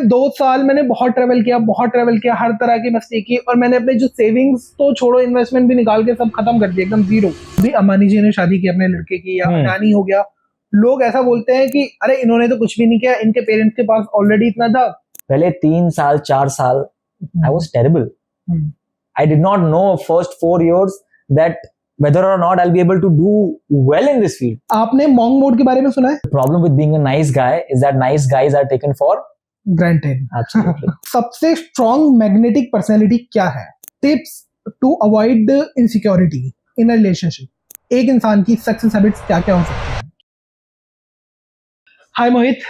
2 साल मैंने बहुत ट्रेवल किया, हर तरह की मस्ती की, और मैंने अपने जो सेविंग्स तो छोड़ो, इन्वेस्टमेंट भी निकाल के सब खत्म कर दिया, एकदम जीरो। अभी अम्बानी जी ने शादी की अपने लड़के की, या अडानी हो गया, लोग ऐसा बोलते हैं कि अरे इन्होंने तो कुछ भी नहीं किया, इनके पेरेंट्स के पास ऑलरेडी इतना था। पहले 3 साल 4 साल I was terrible. I did not know first 4 years that whether or not I'll be able to do well in this field. आपने मॉन्ग मोड के बारे में सुना है? The problem with being a nice guy is that nice guys are taken for granted. absolutely. सबसे strong magnetic personality क्या है? Tips to avoid insecurity in a relationship. एक इंसान की सक्सेस हैबिट्स क्या क्या हो सकती हैं? Hi Mohit,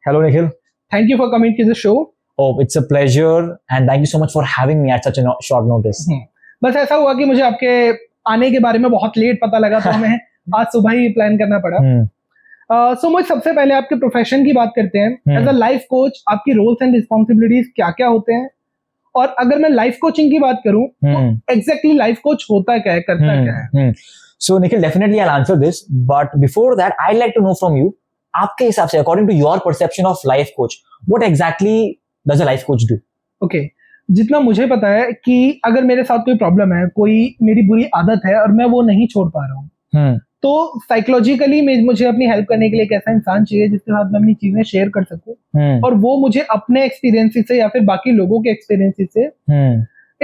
Hello Nikhil. Thank you for coming to the show. Oh, it's a pleasure and thank you so much for having me at such a short notice. बस ऐसा हुआ कि मुझे आपके आने के बारे में बहुत लेट पता लगा, तो हमें आज सुबह ही प्लान करना पड़ा। सो मुझे सबसे पहले आपके प्रोफेशन की बात करते हैं। एज अ लाइफ कोच आपकी रोल्स एंड रिस्पॉन्सिबिलिटीज क्या क्या होते हैं, और अगर मैं लाइफ कोचिंग की बात करूं तो एग्जैक्टली लाइफ कोच होता क्या है, करता क्या है? So Nikhil, definitely I'll answer this, but before that I'd like to know from you, आपके हिसाब से, according to your perception of life coach, what exactly does a life coach do? Okay, जितना मुझे पता है कि अगर मेरे साथ कोई प्रॉब्लम है, कोई मेरी बुरी आदत है और मैं वो नहीं छोड़ पा रहा हूँ, तो साइकोलॉजिकली मुझे अपनी हेल्प करने के लिए एक ऐसा इंसान चाहिए जिसके साथ मैं अपनी चीजें शेयर कर सकूं, और वो मुझे अपने एक्सपीरियंसेस से या फिर बाकी लोगों के एक्सपीरियंसेस से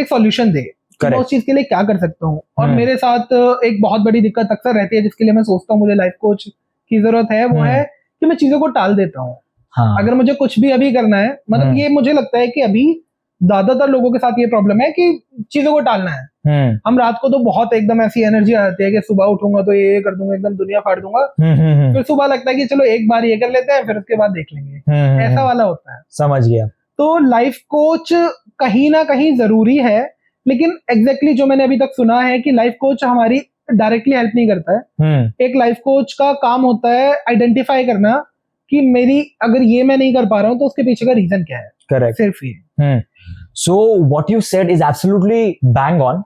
एक सॉल्यूशन दे कि मैं उस चीज के लिए क्या कर सकता हूँ। और मेरे साथ एक बहुत बड़ी दिक्कत अक्सर रहती है, जिसके लिए मैं सोचता हूँ मुझे लाइफ कोच की जरूरत है, वो है कि मैं चीजों को टाल देता हूँ। अगर मुझे कुछ भी अभी करना है, मतलब ये मुझे लगता है कि अभी ज्यादातर लोगों के साथ ये प्रॉब्लम है कि चीजों को टालना है। हम रात को तो बहुत एकदम ऐसी एनर्जी आ जाती है कि सुबह उठूंगा तो ये कर दूंगा, एकदम दुनिया फाड़ दूंगा, फिर सुबह लगता है कि चलो एक बार ये कर लेते हैं, फिर उसके बाद देख लेंगे। ऐसा वाला होता है। समझ गया। तो लाइफ कोच कहीं ना कहीं जरूरी है, लेकिन एग्जैक्टली जो मैंने अभी तक सुना है कि लाइफ कोच हमारी डायरेक्टली हेल्प नहीं करता है। एक लाइफ कोच का काम होता है आइडेंटिफाई करना कि मेरी अगर ये मैं नहीं कर पा रहा हूँ तो उसके पीछे का रीजन क्या है। करेक्ट। सिर्फ ये। So what you said is absolutely bang on.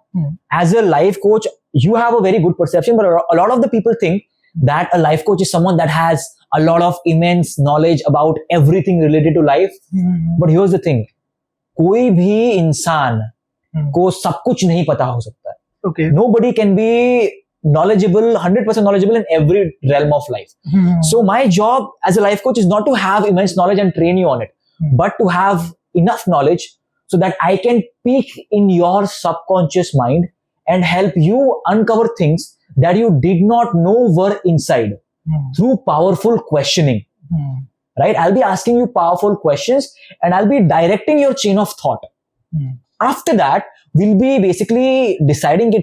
As a life coach, you have a very good perception, but a lot of the people think that a life coach is someone that has a lot of immense knowledge about everything related to life. But here's the thing, कोई भी इंसान को सब कुछ नहीं पता हो सकता है। Okay. Nobody can be knowledgeable, 100% knowledgeable in every realm of life. So my job as a life coach is not to have immense knowledge and train you on it, but to have enough knowledge so that I can peek in your subconscious mind and help you uncover things that you did not know were inside through powerful questioning. Right? I'll be asking you powerful questions and I'll be directing your chain of thought. After that, we'll be basically deciding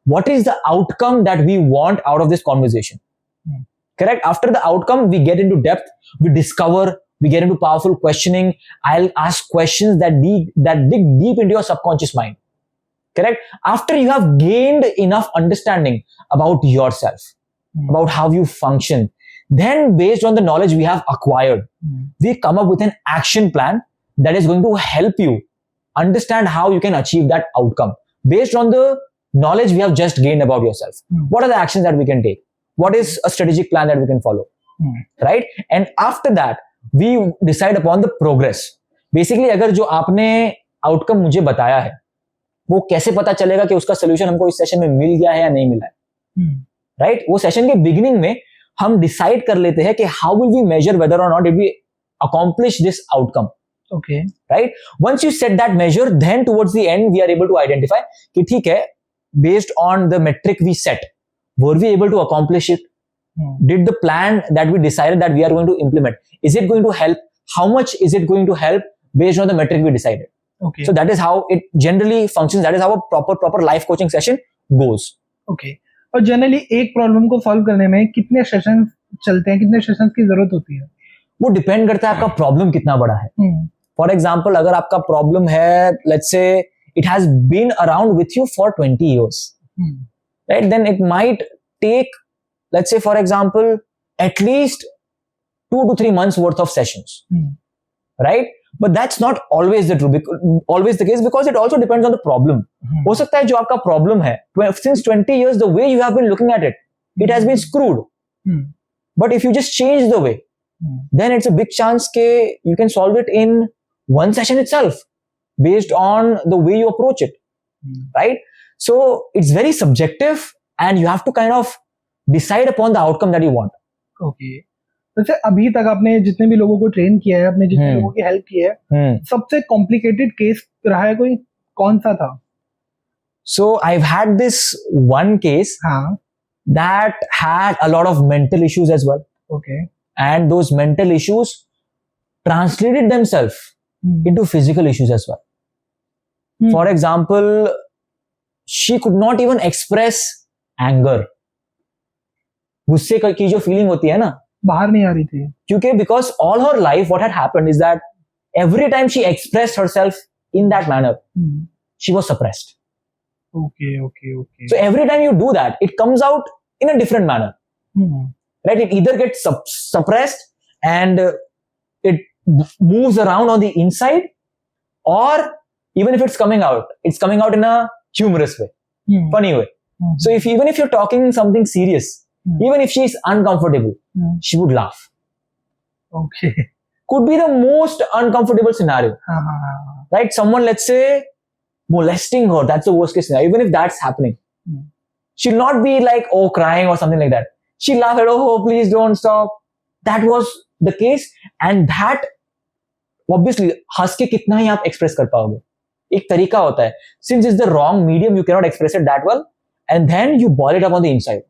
what is the outcome that we want out of this conversation. Correct? After the outcome, we get into depth, we discover, we get into powerful questioning. I'll ask questions that dig deep into your subconscious mind. Correct? After you have gained enough understanding about yourself, about how you function, then based on the knowledge we have acquired, we come up with an action plan that is going to help you understand how you can achieve that outcome based on the knowledge we have just gained about yourself. What are the actions that we can take? What is a strategic plan that we can follow? Right? And after that, we decide upon the progress. Basically, अगर जो आपने outcome मुझे बताया है, वो कैसे पता चलेगा कि उसका solution हमको इस सेशन में मिल गया है या नहीं मिला है? Right? वो सेशन के beginning में हम decide कर लेते हैं कि how will we measure whether or not did we accomplish this outcome? Okay. Right? Once you set that measure, then towards the end we are able to identify कि ठीक है, based on the metric we set, were we able to accomplish it? Did the plan that we decided that we are going to implement, is it going to help? How much is it going to help based on the metric we decided? Okay. So that is how it generally functions. That is how a proper life coaching session goes. Okay. और generally एक problem को solve करने में कितने sessions चलते हैं, कितने sessions की जरूरत होती है? वो डिपेंड करता है आपका प्रॉब्लम कितना बड़ा है। फॉर एग्जाम्पल, अगर आपका प्रॉब्लम है, let's say it has been around with you for 20 years, right? Then it might take, let's say for example, at least 2 to 3 months worth of sessions, right? But that's not always the case because it also depends on the problem. हो सकता है जो आपका problem है, since 20 years, the way you have been looking at it, it has been screwed. But if you just change the way, then it's a big chance ke you can solve it in one session itself based on the way you approach it, right? So it's very subjective and you have to kind of decide upon the outcome that you want. Okay. वैसे अभी तक आपने जितने भी लोगों को train किया है, आपने जितने लोगों की हेल्प की है, सबसे कॉम्प्लिकेटेड केस रहा है कोई, कौन सा था? So I've had this one case that had a lot of mental issues as well. Okay. And those mental issues translated themselves into physical issues as well. For example, she could not even express anger. गुस्से की जो feeling होती है ना, बाहर नहीं आ रही थी, क्योंकि because all her life what had happened is that every time she expressed herself in that manner, she was suppressed. Okay. So every time you do that, it comes out in a different manner, right? It either gets suppressed and it moves around on the inside, or even if it's coming out in a humorous way, funny way. So even if you're talking something serious, even if she's uncomfortable, she would laugh. Okay. Could be the most uncomfortable scenario. Right? Someone, let's say, molesting her, that's the worst case scenario. Even if that's happening, she'll not be like, oh, crying or something like that. She'll laugh at, oh, please don't stop. That was the case. And that, obviously, हंस के कितना ही आप express कर पाओगे? एक तरीका होता है. Since it's the wrong medium, you cannot express it that well. And then you boil it up on the inside.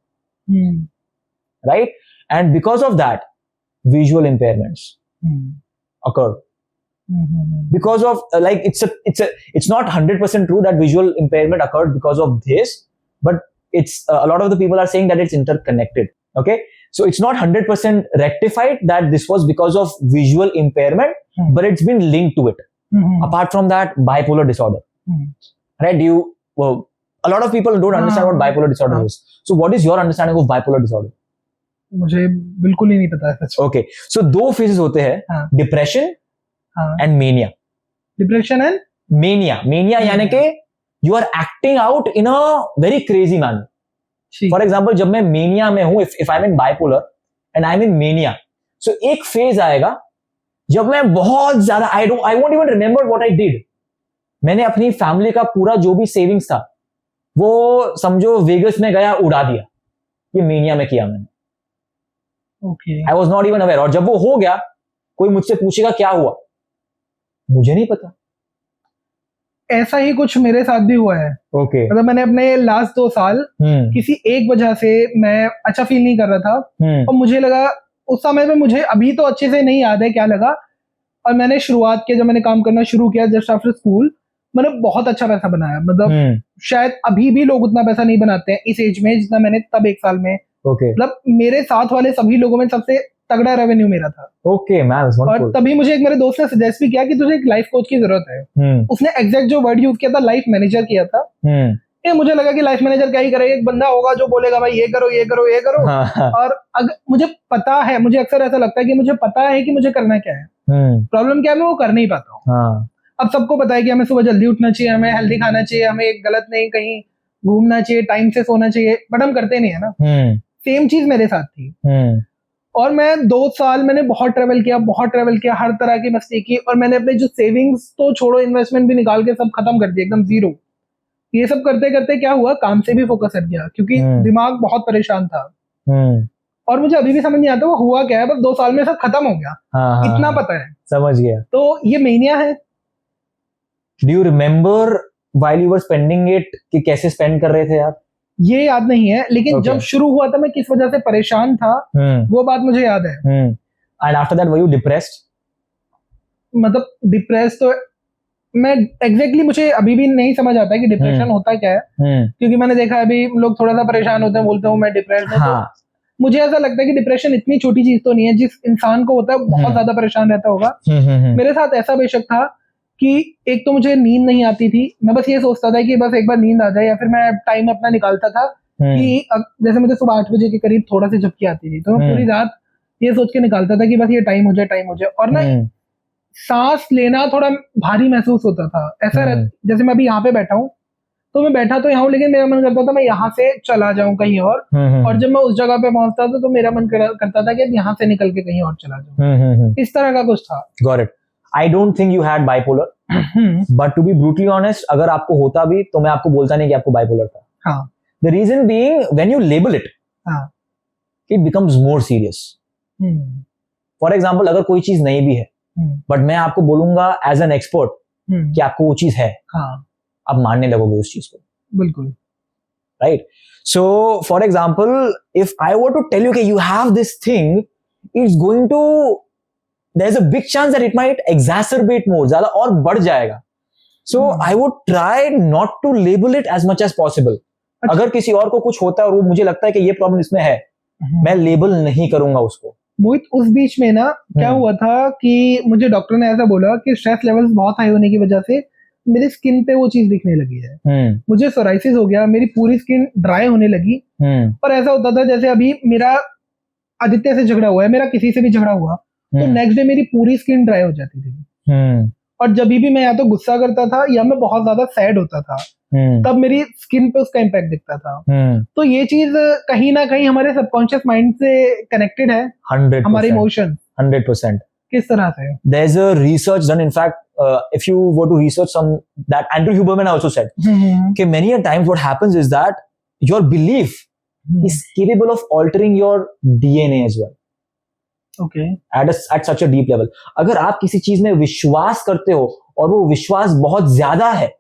Right? And because of that, visual impairments occur. Because of it's not 100% true that visual impairment occurred because of this, but it's a lot of the people are saying that it's interconnected. Okay, so it's not 100% rectified that this was because of visual impairment, but it's been linked to it. Apart from that, bipolar disorder, right? A lot of people don't understand what bipolar disorder is. So what is your understanding of bipolar disorder? मुझे बिल्कुल ही नहीं पता है. Okay, so दो phases होते हैं, depression and mania. Depression and mania यानी कि you are acting out in a very crazy manner. For example, जब मैं mania में हूँ, if I'm in bipolar and I'm in mania, so एक phase आएगा जब मैं बहुत ज्यादा I won't even remember what I did. मैंने अपनी फैमिली का पूरा जो भी सेविंग्स था वो समझो वेगस में गया, उड़ा दिया. ये मेनिया में किया मैंने. I was not even aware. और जब वो हो गया, कोई मुझसे पूछेगा क्या हुआ, मुझे नहीं पता. ऐसा ही कुछ मेरे साथ भी हुआ है. Okay. मतलब मैंने अपने लास्ट 2 साल किसी एक वजह से मैं अच्छा फील नहीं कर रहा था, और मुझे लगा उस समय में, मुझे अभी तो अच्छे से नहीं याद है क्या लगा, और मैंने शुरुआत किया, जब मैंने काम करना शुरू किया जस्ट आफ्टर स्कूल, मैंने बहुत अच्छा पैसा बनाया. मतलब शायद अभी भी लोग उतना पैसा नहीं बनाते हैं इस एज में जितना मैंने तब 1 साल में. मतलब मेरे साथ वाले सभी लोगों में सबसे तगड़ा रेवेन्यू मेरा था. और तभी मुझे एक मेरे दोस्त ने सजेस्ट भी किया कि तुझे एक लाइफ कोच की जरूरत है. उसने एग्जैक्ट जो वर्ड यूज किया था, लाइफ मैनेजर किया था. ये मुझे लगा कि लाइफ मैनेजर क्या ही करेगा, एक बंदा होगा जो बोलेगा भाई ये करो ये करो ये करो. और अगर मुझे पता है, मुझे अक्सर ऐसा लगता है कि मुझे पता है कि मुझे करना क्या है, प्रॉब्लम क्या है मैं वो कर नहीं पाता हूँ. अब सबको पता है कि हमें सुबह जल्दी उठना चाहिए, हमें हेल्दी खाना चाहिए, हमें गलत नहीं कहीं घूमना चाहिए, टाइम से सोना चाहिए, बट हम करते नहीं है ना. सेम चीज मेरे साथ थी. और मैं 2 साल मैंने बहुत ट्रेवल किया, हर तरह की मस्ती की, और मैंने अपने जो सेविंग्स तो छोड़ो, इन्वेस्टमेंट भी निकाल के सब खत्म कर दिया, एकदम जीरो. ये सब करते करते क्या हुआ, काम से भी फोकस हट गया क्योंकि दिमाग बहुत परेशान था. और मुझे अभी भी समझ नहीं आता वो हुआ क्या है, बस 2 साल में सब खत्म हो गया. इतना पता है. समझ गया. तो ये मेनिया है. Do you remember while you were spending it कि कैसे स्पेंड कर रहे थे आप? ये याद नहीं है, लेकिन जब शुरू हुआ था मैं किस वजह से परेशान था, वो बात मुझे याद है. And after that were you depressed? मतलब डिप्रेस तो मैं एग्जैक्टली मुझे अभी भी नहीं समझ आता है कि डिप्रेशन होता क्या है, क्योंकि मैंने देखा है अभी लोग थोड़ा सा परेशान होते हैं, बोलते हूँ मैं डिप्रेस्ड हूँ. तो मुझे ऐसा लगता है कि डिप्रेशन इतनी छोटी चीज तो नहीं है, जिस इंसान को होता है बहुत ज्यादा परेशान रहता होगा. मेरे साथ ऐसा बेशक था कि एक तो मुझे नींद नहीं आती थी, मैं बस ये सोचता था कि बस एक बार नींद आ जाए, या फिर मैं टाइम अपना निकालता था कि जैसे मुझे सुबह 8 बजे के करीब थोड़ा सी झपकी आती थी, तो मैं पूरी रात ये सोच के निकालता था कि बस ये टाइम हो जाए. और ना सांस लेना थोड़ा भारी महसूस होता था. ऐसा जैसे मैं अभी यहाँ पे बैठा हूँ तो मैं बैठा तो यहाँ हूँ, लेकिन मेरा मन करता था मैं यहाँ से चला जाऊँ कहीं और जब मैं उस जगह पे पहुंचता था तो मेरा मन करता था कि अब यहाँ से निकल के कहीं और चला जाऊँ। इस तरह का कुछ था। Got it. I don't think you had bipolar, but to be brutally honest, अगर आपको होता भी तो मैं आपको बोलता नहीं कि आपको bipolar था। हाँ। The reason being, when you label it, हाँ। it becomes more serious. For example, अगर कोई चीज नहीं भी है, but मैं आपको बोलूंगा as an expert कि आपको वो चीज है, हाँ, आप मानने लगोगे उस चीज को। बिल्कुल। Right? So, for example, if I were to tell you that you have this thing, it's going to, there's a big chance that it might exacerbate more, ज़्यादा और बढ़ जाएगा. So, I would try not to label it as much as possible. अगर किसी और को कुछ होता है और वो मुझे लगता है कि ये प्रॉब्लम इसमें है, मैं लेबल नहीं करूंगा उसको। मोहित, उस बीच में ना क्या हुआ था कि मुझे डॉक्टर ने ऐसा बोला कि स्ट्रेस लेवल्स बहुत हाई होने की वजह से मेरी स्किन पे वो चीज दिखने लगी है। मुझे सोराइसिस हो गया, मेरी पूरी स्किन ड्राई होने लगी। और ऐसा होता था जैसे अभी मेरा आदित्य से झगड़ा हुआ है, मेरा किसी से भी झगड़ा हुआ तो नेक्स्ट डे मेरी पूरी स्किन ड्राई हो जाती थी। और जब भी मैं या तो गुस्सा करता था या मैं बहुत ज्यादा सैड होता था, तब मेरी स्किन पे उसका इम्पैक्ट दिखता था। तो ये चीज कहीं ना कहीं हमारे सबकॉन्शियस माइंड से कनेक्टेड है, 100%, हमारे इमोशन। 100%. किस तरह से? There's a research done. In fact, if you were to research some, that Andrew Huberman also said, okay, many a times what happens is that your belief is capable of altering your DNA as well. Okay. At such a deep level. अगर आप किसी चीज में विश्वास करते हो और वो विश्वास बहुत ज्यादा है,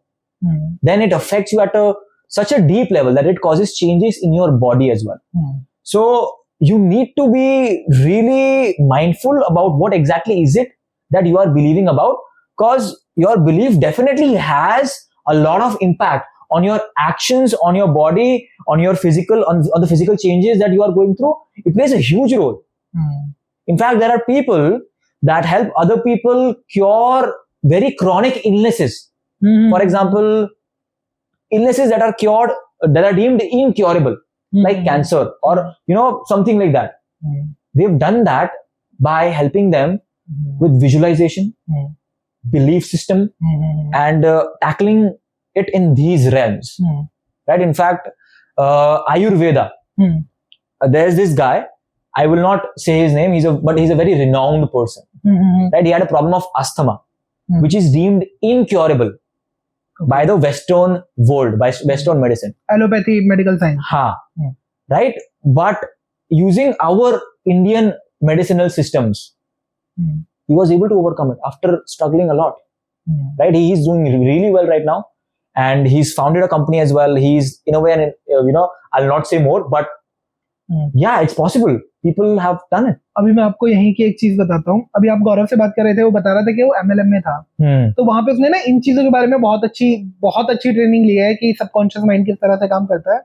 then it affects you at such a deep level that it causes changes in your body as well. So you need to be really mindful about what exactly is it that you are believing about, because your belief definitely has a lot of impact on your actions, on your body, on your physical, on the physical changes that you are going through. It plays a huge role. In fact, there are people that help other people cure very chronic illnesses. For example, illnesses that are cured, that are deemed incurable, like cancer or something like that. They've done that by helping them with visualization, belief system, and tackling it in these realms. Right? In fact, Ayurveda. There's this guy. I will not say his name. But he's a very renowned person. Right? He had a problem of asthma, which is deemed incurable by the Western world, by Western medicine. Allopathy, medical science. हाँ, right? But using our Indian medicinal systems, he was able to overcome it after struggling a lot. Right? He is doing really well right now, and he's founded a company as well. He's in a way, I'll not say more, but yeah, it's possible. People have done it. अभी मैं आपको यहीं की एक चीज बताता हूँ। अभी आप गौरव से बात कर रहे थे, वो बता रहा था कि वो MLM में था। तो वहां पे उसने ना इन चीजों के बारे में बहुत अच्छी ट्रेनिंग ली है कि सबकॉन्शियस माइंड किस तरह से काम करता है।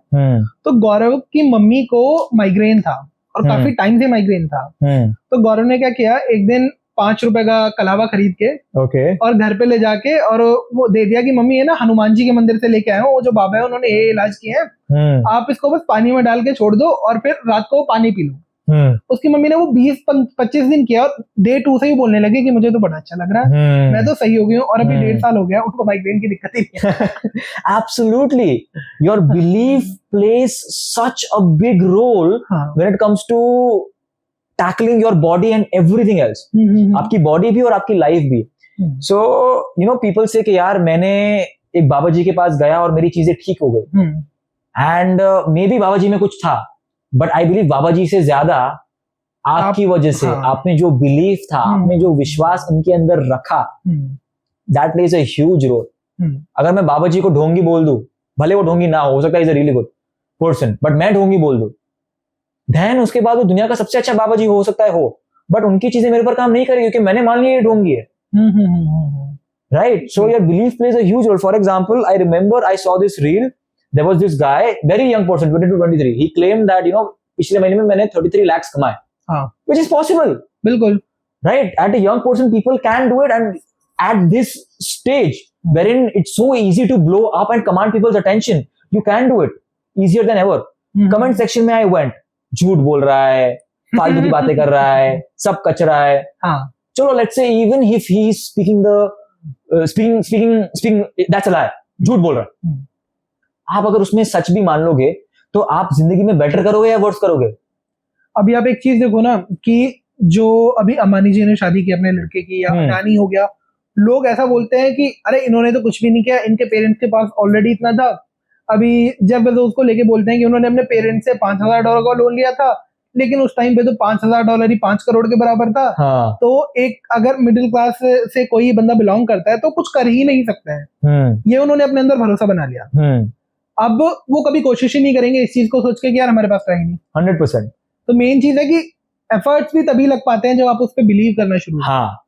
तो गौरव की मम्मी को माइग्रेन था और काफी टाइम से माइग्रेन था। तो गौरव ने क्या किया, एक दिन 5 रुपए का कलावा खरीद के और घर पे ले जाके और वो दे दिया कि मम्मी, है ना, हनुमान जी के मंदिर से लेके आए हो, वो जो बाबा है उन्होंने ये इलाज किए हैं, आप इसको बस पानी में डाल के छोड़ दो और फिर रात को पानी पी लो। उसकी मम्मी ने वो 20-25 दिन किया और डे 2 से ही बोलने लगे कि मुझे तो बड़ा अच्छा लग रहा है, मैं तो सही हो गई हूँ। और अभी 1.5 साल हो गया, उनको माइग्रेन की दिक्कत ही नहीं है। Absolutely, your belief plays such a big role when it comes to tackling your body and everything else. आपकी बॉडी भी और आपकी लाइफ भी। So people say कि यार मैंने एक बाबा जी के पास गया और मेरी चीजें ठीक हो गई, and maybe बाबा जी में कुछ था, बट आई बिलीव बाबा जी से ज्यादा आपकी वजह से, आपने जो बिलीफ था, आपने जो विश्वास उनके अंदर रखा, that plays a huge role. अगर मैं बाबा जी को ढोंगी बोल दूं, भले वो ढोंगी ना हो सकता है is a really good person, but मैं ढोंगी बोल दूं, देन उसके बाद वो दुनिया का सबसे अच्छा बाबा जी हो सकता है, बट उनकी चीजें मेरे पर काम नहीं करेगी क्योंकि मैंने मान लिया ये ढोंगी है। Right? So your belief plays a huge role. For example, I remember I saw this reel. There was this guy, very young person, 22-23. He claimed that पिछले महीने में मैंने 33 lakhs कमाए, which is possible. बिल्कुल. Right? At a young person, people can do it, and at this stage, wherein it's so easy to blow up and command people's attention, you can do it easier than ever. Comment section में I went, झूठ बोल रहा है, फालतू की बातें कर रहा है, सब कच रहा है. चलो, let's say even if he is speaking that's a lie, झूठ बोल रहा है. आप अगर उसमें सच भी मान लोगे तो आप जिंदगी में बेटर करोगे या वर्स करोगे? अभी आप एक चीज देखो ना कि जो अभी अंबानी जी ने शादी की अपने लड़के की, या अडानी हो गया, लोग ऐसा बोलते हैं कि अरे इन्होंने तो कुछ भी नहीं किया, इनके पेरेंट्स के पास ऑलरेडी इतना था। अभी जब वो उसको लेके बोलते हैं कि उन्होंने अपने पेरेंट्स से $5,000 का लोन लिया था, लेकिन उस टाइम पे तो $5,000 ही 5 करोड़ के बराबर था। हाँ। तो एक अगर मिडिल क्लास से कोई बंदा बिलोंग करता है तो कुछ कर ही नहीं सकता है। ये उन्होंने अपने अंदर भरोसा बना लिया। अब वो कभी कोशिश ही नहीं करेंगे इस चीज को सोच के कि यार हमारे पास रही नहीं। 100%। तो मेन चीज है कि एफर्ट्स भी तभी लग पाते हैं जब आप उस पर बिलीव करना शुरू। हाँ,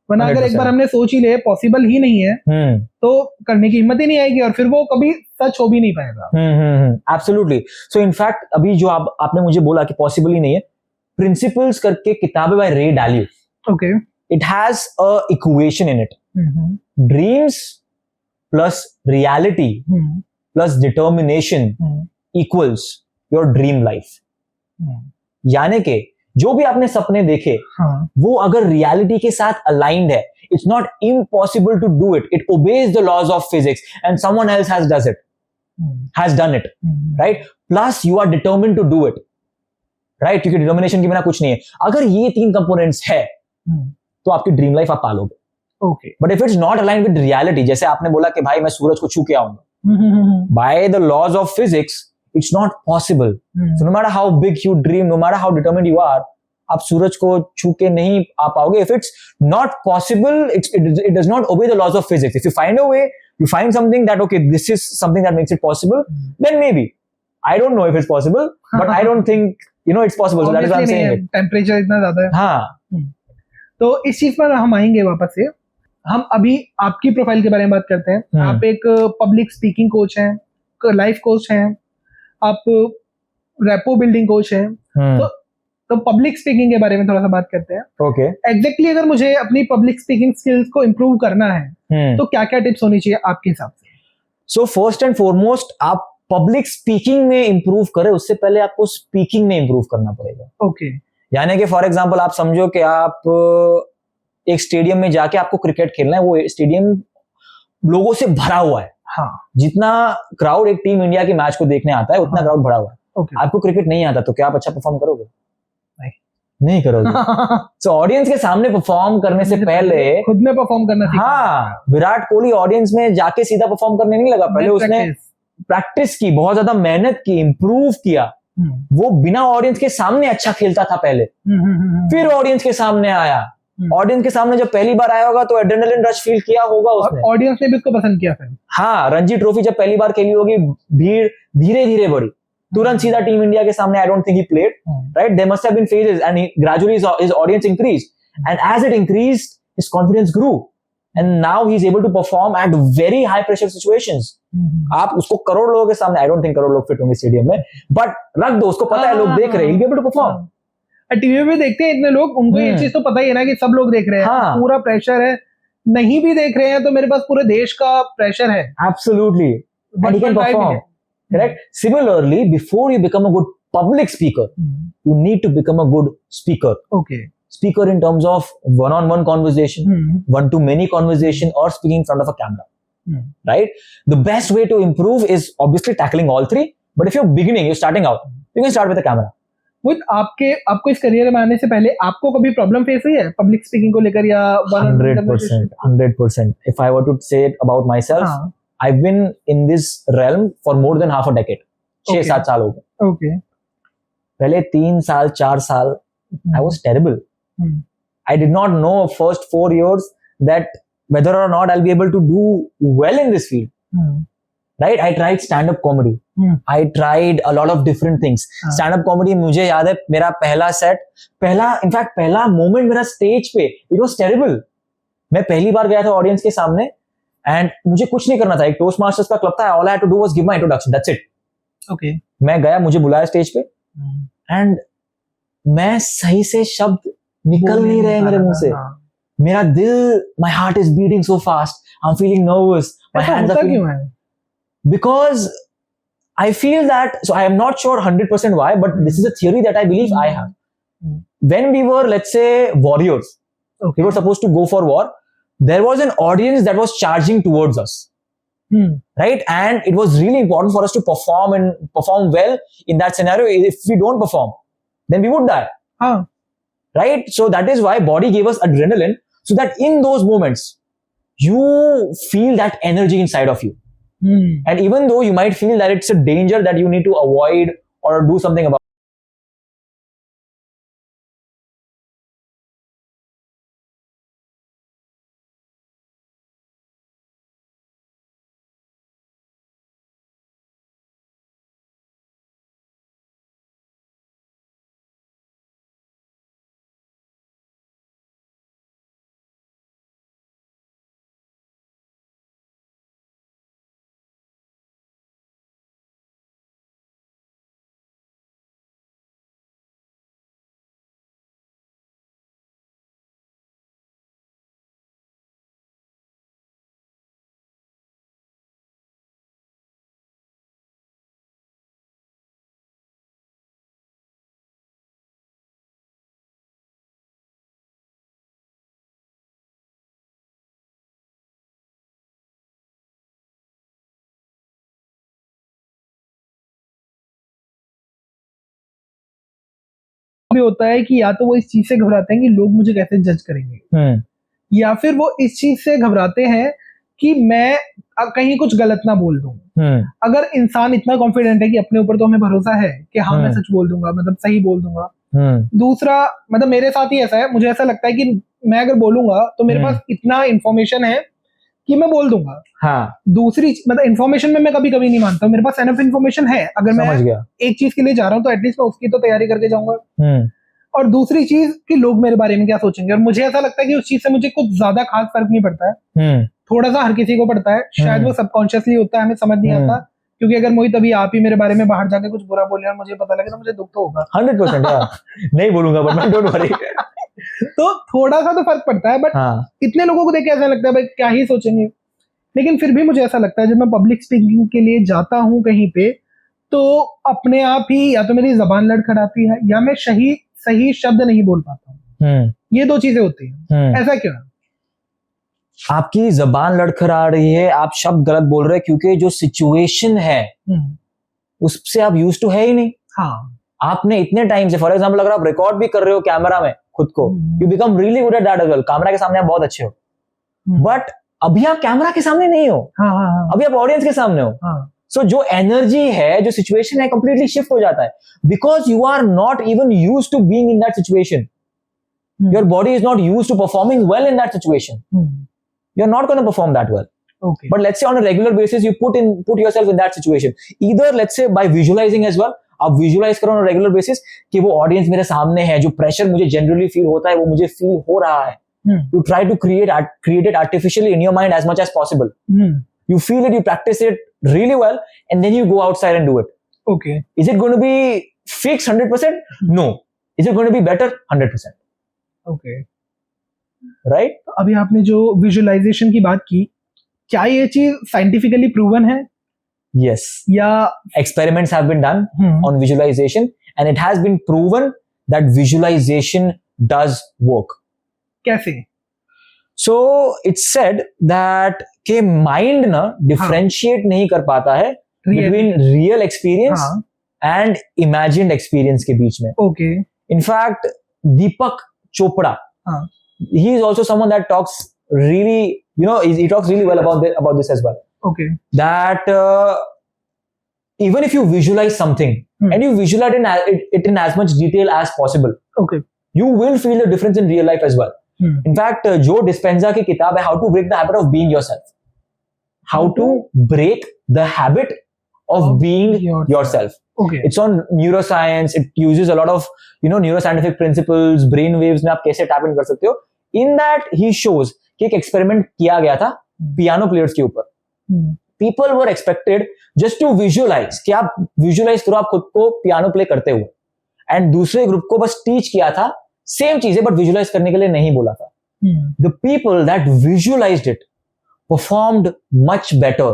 वरना अगर एक बार हमने सोच ही ले पॉसिबल ही नहीं है तो करने की हिम्मत ही नहीं आएगी और फिर वो कभी सच हो भी नहीं पाएगा। एब्सोल्युटली। सो इनफैक्ट अभी जो आपने मुझे बोला कि पॉसिबल ही नहीं है, प्रिंसिपल्स करके किताब है by Ray Dalio. Okay. It has a equation in it, dreams plus reality plus determination equals your dream life. यानी कि जो भी आपने सपने देखे वो अगर रियलिटी के साथ अलाइंड है, it's not impossible to do it, it obeys the laws of physics and someone else has done it, right? Plus you are determined to do it, right? क्योंकि डिटर्मिनेशन के बिना कुछ नहीं है। अगर ये 3 कंपोनेंट्स है तो आपकी ड्रीम लाइफ आप पालोगे। Okay. But if it's not aligned with reality, जैसे आपने बोला कि भाई मैं सूरज को छू के आऊंगा, by the laws of physics it's not possible. So no matter how big you dream, no matter how determined you are, आप सूरज को छू के नहीं आ पाओगे. If it's not possible, it does not obey the laws of physics. If you find a way, you find something that okay, this is something that makes it possible, then maybe. I don't know if it's possible, but I don't think it's possible. So that is what I'm saying. Temperature इतना ज्यादा है. हाँ. तो इस चीज पर हम आएंगे वापस से. हम अभी आपकी प्रोफाइल के बारे में बात करते हैं. आप एक पब्लिक स्पीकिंग कोच हैं, लाइफ कोच हैं, आप रैपो बिल्डिंग कोच हैं. तो पब्लिक स्पीकिंग के बारे में थोड़ा सा बात करते हैं. ओके. एग्जैक्टली अगर मुझे अपनी पब्लिक स्पीकिंग स्किल्स को इम्प्रूव करना है तो क्या क्या टिप्स होनी चाहिए आपके हिसाब से? सो फर्स्ट एंड फॉरमोस्ट आप पब्लिक स्पीकिंग में इम्प्रूव करें उससे पहले आपको स्पीकिंग में इम्प्रूव करना पड़ेगा. ओके. यानी कि फॉर एग्जांपल आप समझो कि आप एक स्टेडियम में जाके आपको क्रिकेट खेलना है, वो स्टेडियम लोगों से भरा हुआ है. हाँ. जितना क्राउड एक टीम इंडिया के मैच को देखने आता है उतना क्राउड भरा हुआ है. Okay. आपको क्रिकेट नहीं आता तो क्या आप अच्छा परफॉर्म करोगे? नहीं करोगे. तो ऑडियंस के सामने परफॉर्म करने से पहले खुद में परफॉर्म करना सीखना. हाँ, विराट कोहली ऑडियंस में जाके सीधा परफॉर्म करने नहीं लगा. पहले उसने प्रैक्टिस की, बहुत ज्यादा मेहनत की, इंप्रूव किया. वो बिना ऑडियंस के सामने अच्छा खेलता था पहले, फिर ऑडियंस के सामने आया. ऑडियंस के सामने जब पहली बार आया होगा तो एड्रेनलिन रश फील किया होगा उसने. ऑडियंस ने भी उसको पसंद किया फिर. हाँ, रणजी ट्रॉफी जब पहली बार खेली होगी, भीड़ धीरे धीरे बढ़ी, तुरंत सीधा टीम इंडिया के सामने. I don't think he played, right? There must have been phases and gradually his audience increased and as it increased his confidence grew and now he is able to perform at very high pressure situations. आप उसको करोड़ लोगों के सामने, I don't think crore लोग fit होंगे stadium में, but रख दो, उसको पता है लोग देख रहे हैं, he will be able to perform. TV पे देखते हैं इतने लोग, उनको ये चीज तो पता ही है ना कि सब लोग देख रहे हैं. हाँ. पूरा प्रेशर है. नहीं भी देख रहे हैं तो मेरे पास पूरे देश का प्रेशर है. Absolutely. And he can perform. Correct? Similarly, before you become a good public speaker, you need to become a good speaker. Okay. Speaker in terms of one-on-one conversation, one-to-many conversation, or speaking in front of a camera. Right? The best way to improve is obviously tackling all 3. But if you're beginning, you're starting out, you can start with a camera. आपको इस career में आने से पहले आपको कभी problem face हुई है पब्लिक स्पीकिंग को लेकर या 100%. If I were to say it about myself, I've been in this realm for more than half a decade. 6-7 साल हो गए. Okay. पहले 3 साल 4 साल I was terrible. I did not know first 4 years that whether or not I'll be able to do well in this field. Right? I tried stand-up comedy. I tried a lot of different things. Stand-up comedy, मुझे याद है मेरा पहला set, in fact पहला moment मेरा stage पे, it was terrible. मैं पहली बार गया था ऑडियंस के सामने एंड मुझे कुछ नहीं करना था. एक टोस्ट मास्टर्स का क्लब था. All I had to do was give my introduction. That's it. Okay. मैं गया, मुझे बुलाया स्टेज पे एंड मैं सही से शब्द निकल नहीं रहे मेरे मुंह से. मेरा दिल, my heart is beating so fast. I'm feeling nervous. My hands are feeling... Because I feel that, so I am not sure 100% why, but this is a theory that I believe I have. When we were, let's say, warriors, we were supposed to go for war, there was an audience that was charging towards us. right? And it was really important for us to perform and perform well in that scenario. If we don't perform, then we would die. Right? So that is why body gave us adrenaline, so that in those moments you feel that energy inside of you. And even though you might feel that it's a danger that you need to avoid or do something about, भी होता है कि या तो वो इस चीज से घबराते हैं कि लोग मुझे कैसे जज करेंगे, या फिर वो इस चीज से घबराते हैं कि मैं कहीं कुछ गलत ना बोल दूं। अगर इंसान इतना कॉन्फिडेंट है कि अपने ऊपर तो हमें भरोसा है कि हाँ मैं सच बोल दूंगा, मतलब सही बोल दूंगा। दूसरा, मतलब मेरे साथ ही ऐसा है, मुझे ऐसा लगता है कि मैं अगर बोलूंगा तो मेरे पास इतना इन्फॉर्मेशन है कि मैं बोल दूंगा। हाँ। दूसरी मतलब इन्फॉर्मेशन में मैं कभी कभी नहीं मानता, मेरे पास एनफ इन्फॉर्मेशन है, अगर मैं एक चीज के लिए जा रहा हूँ तो एटलीस्ट मैं उसकी तो तैयारी करके जाऊंगा। और दूसरी चीज कि लोग मेरे बारे में क्या सोचेंगे, और मुझे ऐसा लगता है कि उस चीज से मुझे कुछ ज्यादा खास फर्क नहीं पड़ता है। थोड़ा सा हर किसी को पड़ता है, शायद वो सबकॉन्शियसली होता है, हमें समझ नहीं आता। क्योंकि अगर मोहित अभी आप ही मेरे बारे में बाहर जाके कुछ बुरा बोले और मुझे पता लगे तो मुझे दुख तो होगा। 100% नहीं बोलूंगा, बट डोंट वरी। तो थोड़ा सा तो फर्क पड़ता है, बट इतने लोगों को देख के ऐसा लगता है भाई क्या ही सोचेंगे। लेकिन फिर भी मुझे ऐसा लगता है जब मैं पब्लिक स्पीकिंग के लिए जाता हूँ कहीं पे, तो अपने आप ही या तो मेरी जबान लड़खड़ाती है या मैं सही शब्द नहीं बोल पाता हूँ। ये दो चीजें होती हैं। ऐसा क्यों? आपकी जबान लड़खड़ा रही है, आप शब्द गलत बोल रहे हैं क्योंकि जो सिचुएशन है उससे आप यूज टू है ही नहीं। हाँ। आपने इतने टाइम से, फॉर एग्जाम्पल अगर आप रिकॉर्ड भी कर रहे हो कैमरा में खुद को, you become really good at that as well. Camera के सामने आप बहुत अच्छे हो, बट अभी आप कैमरा के सामने नहीं हो। अभी आप ऑडियंस के सामने हो। सो जो एनर्जी है, जो सिचुएशन है, कंप्लीटली शिफ्ट हो जाता है, because you are not even used to being in that situation. Your body is not used to performing well in that situation. You're not going to perform that well. Okay. But let's say on a regular basis, you put yourself in that situation. Either let's say by visualizing as well, आप visualize करो on a regular basis कि वो audience मेरे सामने है, जो pressure मुझे generally feel होता है वो मुझे feel हो रहा है. You try to create it artificially in your mind as much as possible. You feel it, you practice it really well, and then you go outside and do it. Okay. Is it going to be fixed 100%? No. Is it going to be better? 100%. Okay. Right? अभी आपने जो visualisation की बात की, क्या ये चीज scientifically proven है? Yes. या experiments have been done on visualization and it has been proven that visualization does work. कैसे? So it's said that के माइंड ना डिफरेंशिएट नहीं कर पाता है between real experience and imagined experience के बीच में. Okay. In fact, Deepak Chopra, he is also someone that talks really, he talks really well about this as well. Okay. That even if you visualize something and you visualize it in as much detail as possible, okay, you will feel the difference in real life as well. In fact, Joe Dispenza की किताब है How to Break the Habit of Being Yourself. How to break the habit of being yourself. Okay. It's on neuroscience. It uses a lot of neuroscientific principles, brain waves में आप कैसे tap in कर सकते हो. In that he shows कि एक experiment किया गया था piano players के ऊपर. People were expected just to visualize कि आप visualize करो आप खुद को piano play करते हुए, and दूसरे ग्रुप को बस teach किया था same चीजें but visualize करने के लिए नहीं बोला था. The people that visualized it performed much better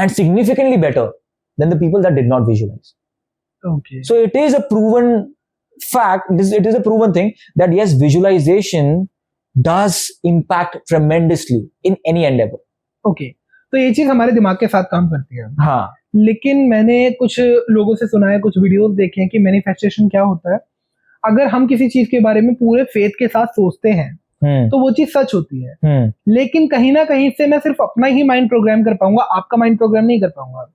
and significantly better than the people that did not visualize. Okay. So it is a proven fact, it is a proven thing that yes, visualization does impact tremendously in any endeavor. Okay. तो ये चीज हमारे दिमाग के साथ काम करती है। हाँ, लेकिन मैंने कुछ लोगों से सुना है, कुछ वीडियोस देखे हैं कि मैनिफेस्टेशन क्या होता है। अगर हम किसी चीज के बारे में पूरे फेथ के साथ सोचते हैं तो वो चीज सच होती है। लेकिन कहीं ना कहीं से मैं सिर्फ अपना ही माइंड प्रोग्राम कर पाऊंगा, आपका माइंड प्रोग्राम नहीं कर पाऊंगा।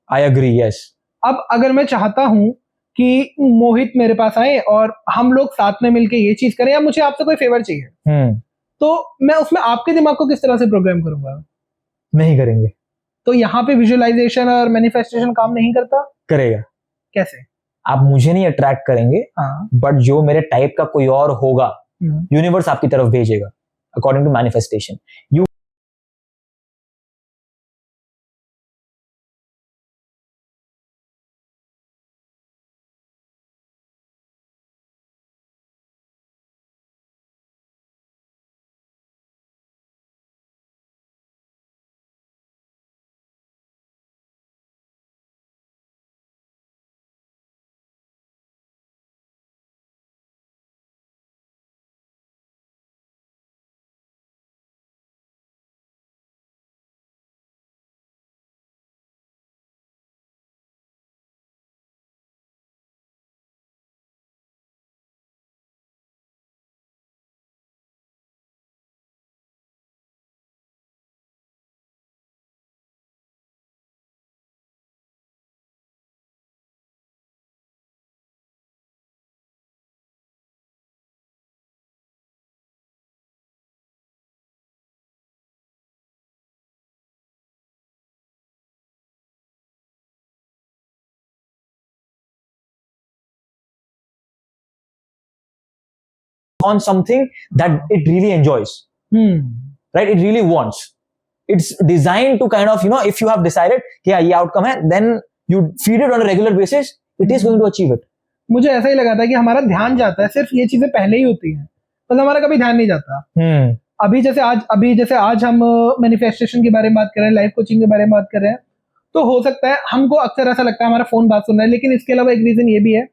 I agree, yes. अब अगर मैं चाहता हूं कि मोहित मेरे पास आए और हम लोग साथ में मिलके ये चीज करें, या मुझे आपसे कोई फेवर चाहिए, तो मैं उसमें आपके दिमाग को किस तरह से प्रोग्राम करूंगा? नहीं करेंगे। तो यहाँ पे विजुअलाइजेशन और मैनिफेस्टेशन काम नहीं करता? करेगा। कैसे? आप मुझे नहीं अट्रैक्ट करेंगे, हाँ, बट जो मेरे टाइप का कोई और होगा, यूनिवर्स आपकी तरफ भेजेगा, according to manifestation. You on something that it really enjoys, right? It really wants. It's designed to kind of, if you have decided, yeah, ये outcome है, then you feed it on a regular basis, it is going to achieve it. मुझे ऐसा ही लगा था कि हमारा ध्यान जाता है, सिर्फ ये चीजें पहले ही होती हैं, बस हमारा कभी ध्यान नहीं जाता। अभी जैसे आज हम मैनिफेस्टेशन के बारे में बात कर रहे हैं, लाइफ कोचिंग के बारे में बात कर रहे हैं, तो हो सकता है हमको अक्सर ऐसा लगता है हमारा फोन बात सुन रहा है, लेकिन इसके अलावा एक रीजन ये भी है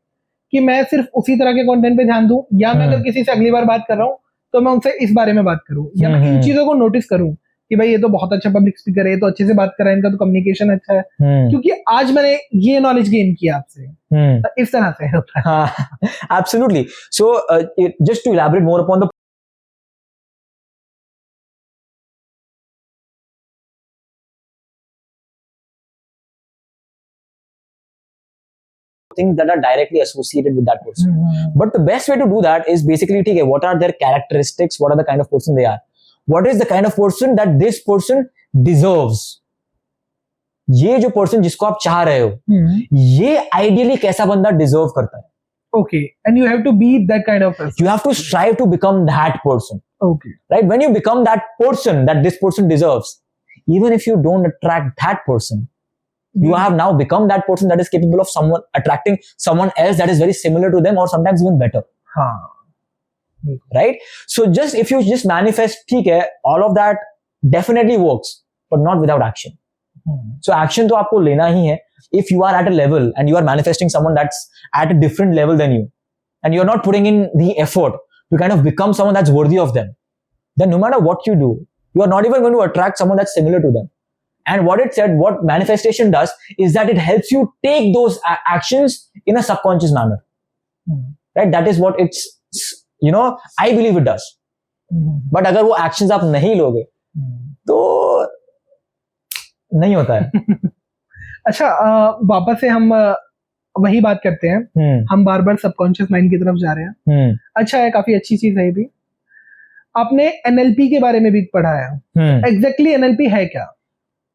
कि मैं सिर्फ उसी तरह के कंटेंट पे ध्यान दूं, या मैं अगर किसी से अगली बार बात कर रहा हूँ तो मैं उनसे इस बारे में बात करूं, या मैं इन चीजों को नोटिस करूं कि भाई ये तो बहुत अच्छा पब्लिक स्पीकर है, ये तो अच्छे से बात कर रहा है, इनका तो कम्युनिकेशन अच्छा है, क्योंकि आज मैंने ये नॉलेज गेन किया आपसे। तो इस तरह से होता है। Absolutely. So just to elaborate more upon the things that are directly associated with that person. But the best way to do that is basically, okay, what are their characteristics? What are the kind of person they are? What is the kind of person that this person deserves? ये जो person जिसको आप चाह रहे हो, ये ideally कैसा बंदा डिजर्व करता है? Okay, and you have to be that kind of person. You have to strive to become that person. Okay. Right? When you become that person that this person deserves, even if you don't attract that person, you have now become that person that is capable of attracting someone else that is very similar to them, or sometimes even better. Right? So if you just manifest, all of that definitely works, but not without action. So action to आपको लेना ही है. If you are at a level and you are manifesting someone that's at a different level than you, and you're not putting in the effort to kind of become someone that's worthy of them, then no matter what you do, you are not even going to attract someone that's similar to them. And what manifestation does is that it helps you take those actions in a subconscious manner. Right? That is what I believe it does. But अगर वो actions आप नहीं लोगे, तो नहीं होता है। अच्छा, वापस से हम वही बात करते हैं। हम बार बार सबकॉन्शियस माइंड की तरफ जा रहे हैं। अच्छा है, काफी अच्छी चीज है ये भी। आपने एनएलपी के बारे में भी पढ़ा है। एग्जैक्टली एनएलपी है क्या?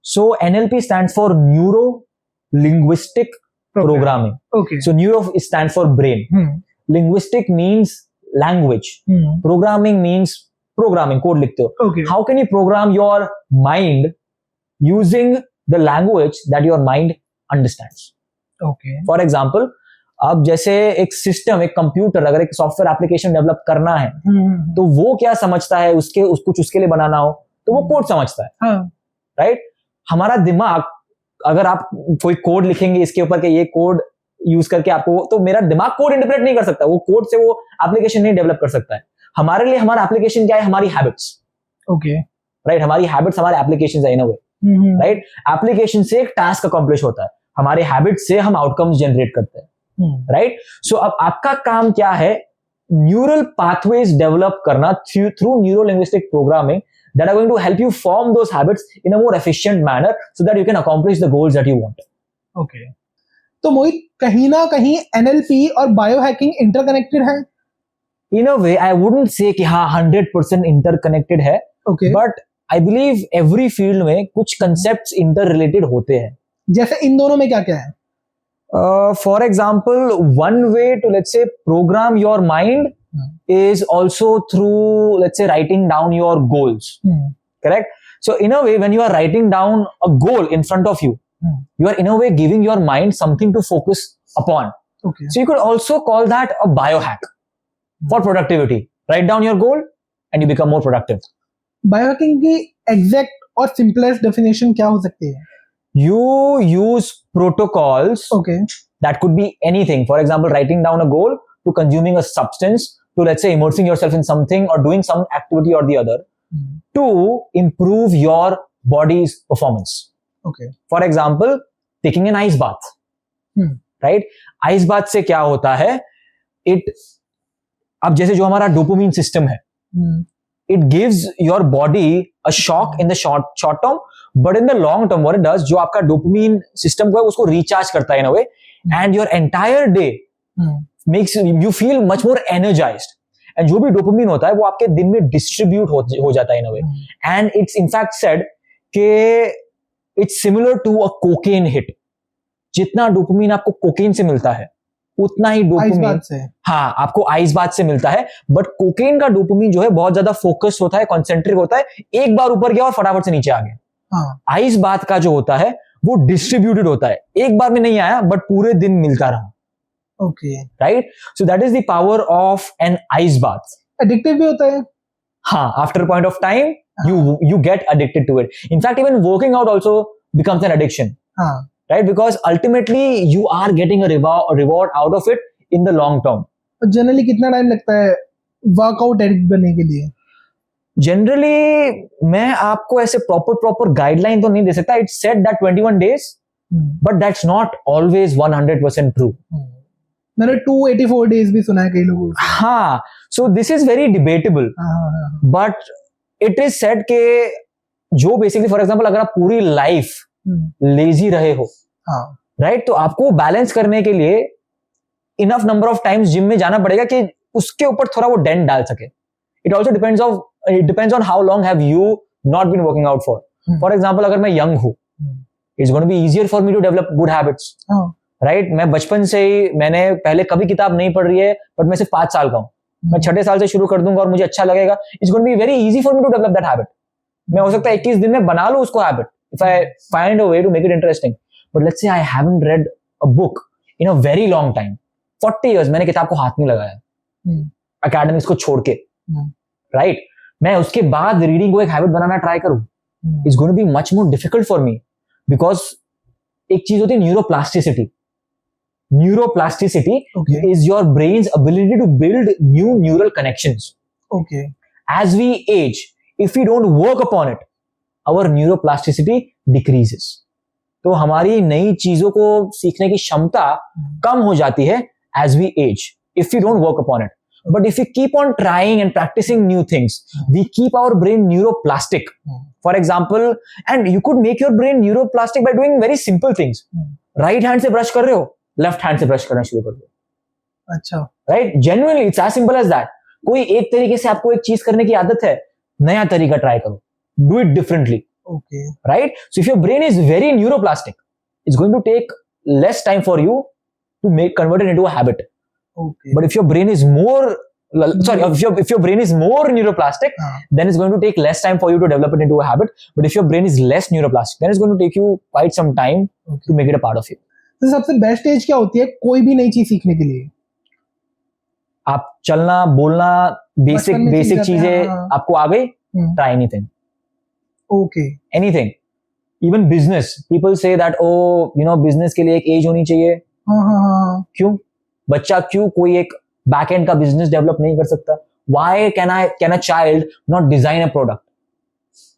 So NLP stands for Neuro Linguistic Programming. Okay. So Neuro stands for brain. Linguistic means language. Programming means programming, code लिखते हो. Okay. How can you program your mind using the language that your mind understands? Okay. For example, अब जैसे एक system, एक computer, अगर एक software application develop करना है, तो वो क्या समझता है, कुछ उसके लिए बनाना हो, तो वो कोड समझता है. राइट? हमारा दिमाग, अगर आप कोई कोड लिखेंगे इसके ऊपर कि ये कोड यूज करके आपको, तो मेरा दिमाग कोड इंटरप्रेट नहीं कर सकता, वो कोड से वो एप्लीकेशन नहीं डेवलप कर सकता है. हमारे लिए हमारा एप्लीकेशन क्या है? हमारी हैबिट्स. ओके. राइट? हमारी हैबिट्स हमारे एप्लीकेशंस है इन अ वे. राइट? एप्लीकेशन से एक टास्क अकॉम्प्लिश होता है, हमारे हैबिट से हम आउटकम्स जनरेट करते हैं, राइट? सो अब आपका काम क्या है? न्यूरल पाथवेज डेवलप करना through neuro linguistic programming that are going to help you form those habits in a more efficient manner so that you can accomplish the goals that you want. Okay. तो मोहित, कहीं ना कहीं NLP और biohacking interconnected है? In a way, I wouldn't say कि हाँ 100% interconnected है, okay. But I believe every field में कुछ concepts interrelated होते हैं. जैसे इन दोनों में क्या क्या है? For example, one way to, let's say, program your mind is also through, let's say, writing down your goals. Correct? So in a way, when you are writing down a goal in front of you, you are in a way giving your mind something to focus upon. Okay. So you could also call that a biohack for productivity. Write down your goal and you become more productive. Biohacking की exact और simplest definition क्या हो सकती है? You use protocols. Okay. That could be anything. For example, writing down a goal to consuming a substance, to, let's say, immersing yourself in something or doing some activity or the other to improve your body's performance. Okay. For example, taking an ice bath. Right? Ice bath से क्या होता है? अब जैसे जो हमारा dopamine system है, it gives your body a shock in the short term, but in the long term what it does, जो आपका डोपामिन सिस्टम को है उसको रिचार्ज करता है in a way, and your entire day makes you feel much more energized. And जो भी dopamine होता है वो आपके दिन में डिस्ट्रीब्यूट हो जाता है in a way. And it's in fact said कि it's similar to a cocaine hit. जितना डोपामिन आपको कोकेन से मिलता है उतना ही डोपामिन हाँ आपको आइस बाथ से मिलता है, बट कोकेन का डोपामिन जो है बहुत ज्यादा फोकस होता है, कॉन्सेंट्रिक होता है, एक बार ऊपर गया और फटाफट से नीचे आ गया. आइस बाथ का जो होता है वो डिस्ट्रीब्यूटेड होता है, एक बार में नहीं आया बट पूरे दिन मिलता रहा. Okay. Right? So that is the power of an ice bath. Addictive भी होता है? हाँ, after a point of time, you get addicted to it. In fact, even working out also becomes an addiction. Right? Because ultimately you are getting a reward out of it in the long term. Generally कितना time लगता है workout addict बनने के लिए? Generally मैं आपको ऐसे proper guideline तो नहीं दे सकता. It's said that 21 days, but that's not always 100% true. मैंने 284 डेज भी सुना है कई लोगों से. हाँ, so this is very debatable. But it is said कि जो basically for example अगर आप पूरी लाइफ लेजी रहे हो, राइट, तो आपको बैलेंस करने के लिए enough number of times gym में जाना पड़ेगा कि उसके ऊपर थोड़ा वो डेंट डाल सके. It also depends on how long have you not been working out for. For example अगर मैं यंग हूँ, it's going to be easier for me to develop good habits. Right, मैं बचपन से ही मैंने पहले कभी किताब नहीं पढ़ रही है बट मैं सिर्फ 5 साल का हूँ, मैं 6 साल से शुरू कर दूंगा और मुझे अच्छा लगेगा. It's going to be very easy for me to develop that habit. मैं हो सकता है 21 दिन में बना लूं उसको habit, if I find a way to make it interesting. But let's say I haven't read a book in a very long time. 40 years मैंने किताब को हाथ नहीं लगाया, academics को छोड़ के, right? मैं उसके बाद रीडिंग को एक हैबिट बनाना ट्राई करूं, it's going to be much more difficult for me because एक चीज होती है neuroplasticity. Neuroplasticity is your brain's ability to build new neural connections. Okay. As we age, if we don't work upon it, our neuroplasticity decreases. तो हमारी नई चीजों को सीखने की क्षमता कम हो जाती है as we age, if we don't work upon it. But if we keep on trying and practicing new things, we keep our brain neuroplastic. For example, and you could make your brain neuroplastic by doing very simple things. Right hand से brush कर रहे हो, left hand से brush करना शुरू कर दो. अच्छा, right, genuinely it's as simple as that. कोई एक तरीके से आपको एक चीज करने की आदत है, नया तरीका ट्राई करो, do it differently. Okay, right. So if your brain is very neuroplastic, it's going to take less time for you to make convert it into a habit. Okay, but if your brain is more if your brain is more neuroplastic, then it's going to take less time for you to develop it into a habit. But if your brain is less neuroplastic, then it's going to take you quite some time to make it a part of you. तो सबसे best as क्या होती है कोई भी नई चीज सीखने के लिए? आप चलना, बोलना, बेसिक चीजें आपको आ गई, try anything. Okay, anything. Even business, people say that business के लिए एक एज होनी चाहिए. क्यों? बच्चा क्यों कोई एक बैक एंड का बिजनेस डेवलप नहीं कर सकता? Why can a child not design a product?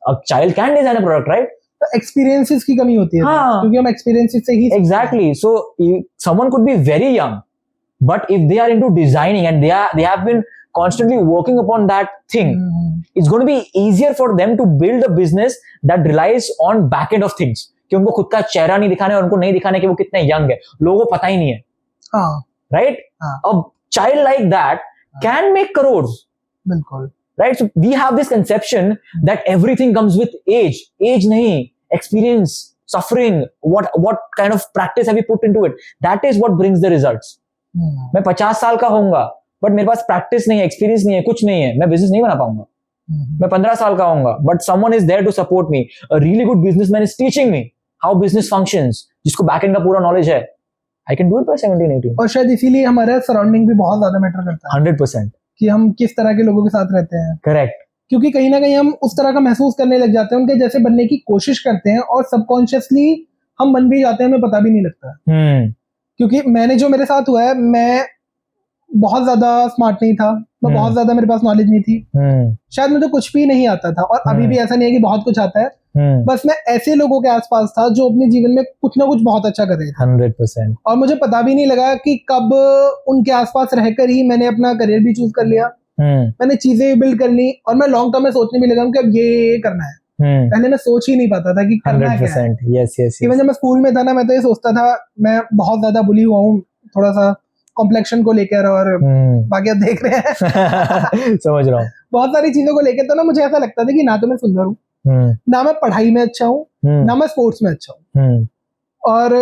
A child can design a product, right? तो एक्सपीरियंसेस की कमी होती है, हाँ, क्योंकि हम एक्सपीरियंसेस से ही exactly. So someone could be very young, but if they are into designing and they have been constantly working upon that thing, it's going to be easier for them to build a business that relies on back end of things. कि उनको खुद का चेहरा नहीं दिखाना है और उनको नहीं दिखाना कि वो कितने यंग है, लोगों को पता ही नहीं है. हाँ, right. A child like that can make crores. बिल्कुल. Right? So we have this conception that everything comes with age. Age nahi, experience, suffering, what kind of practice have you put into it? That is what brings the results. मैं 50 साल का होऊंगा, but मेरे पास practice नहीं है, experience नहीं है, कुछ नहीं है, मैं business नहीं बना पाऊंगा. मैं 15 साल का होऊंगा, but someone is there to support me. A really good businessman is teaching me how business functions, जिसको backend का पूरा knowledge है. I can do it by 17, 18. और शायद इसीलिए हमारा सराउंडिंग भी बहुत ज्यादा मैटर करता है. 100%. कि हम किस तरह के लोगों के साथ रहते हैं. करेक्ट. क्योंकि कहीं ना कहीं हम उस तरह का महसूस करने लग जाते हैं, उनके जैसे बनने की कोशिश करते हैं और सबकॉन्शियसली हम बन भी जाते हैं, हमें पता भी नहीं लगता. क्योंकि मैंने जो मेरे साथ हुआ है, मैं बहुत ज्यादा स्मार्ट नहीं था, मैं बहुत ज्यादा मेरे पास नॉलेज नहीं थी, शायद मुझे कुछ भी नहीं आता था, और अभी भी ऐसा नहीं है कि बहुत कुछ आता है. बस मैं ऐसे लोगों के आसपास था जो अपने जीवन में कुछ ना कुछ बहुत अच्छा कर रहे थे. 100%. और मुझे पता भी नहीं लगा कि कब उनके आसपास रहकर ही मैंने अपना करियर भी चूज कर लिया, मैंने चीजें बिल्ड कर ली, और मैं लॉन्ग टर्म में सोचने भी लगा कि अब ये करना है. पहले मैं सोच ही नहीं पाता था कि करना क्या है. yes. इवन जब मैं स्कूल में था ना, मैं तो ये सोचता था, मैं बहुत ज्यादा बुली हुआ हूँ थोड़ा सा कॉम्प्लेक्शन को लेकर, और बाकी आप देख रहे हैं समझ रहा हूँ, बहुत सारी चीजों को लेकर. तो ना मुझे ऐसा लगता था कि ना तो मैं सुंदर हूँ, ना मैं पढ़ाई में अच्छा हूँ, ना मैं स्पोर्ट्स में अच्छा हूँ, और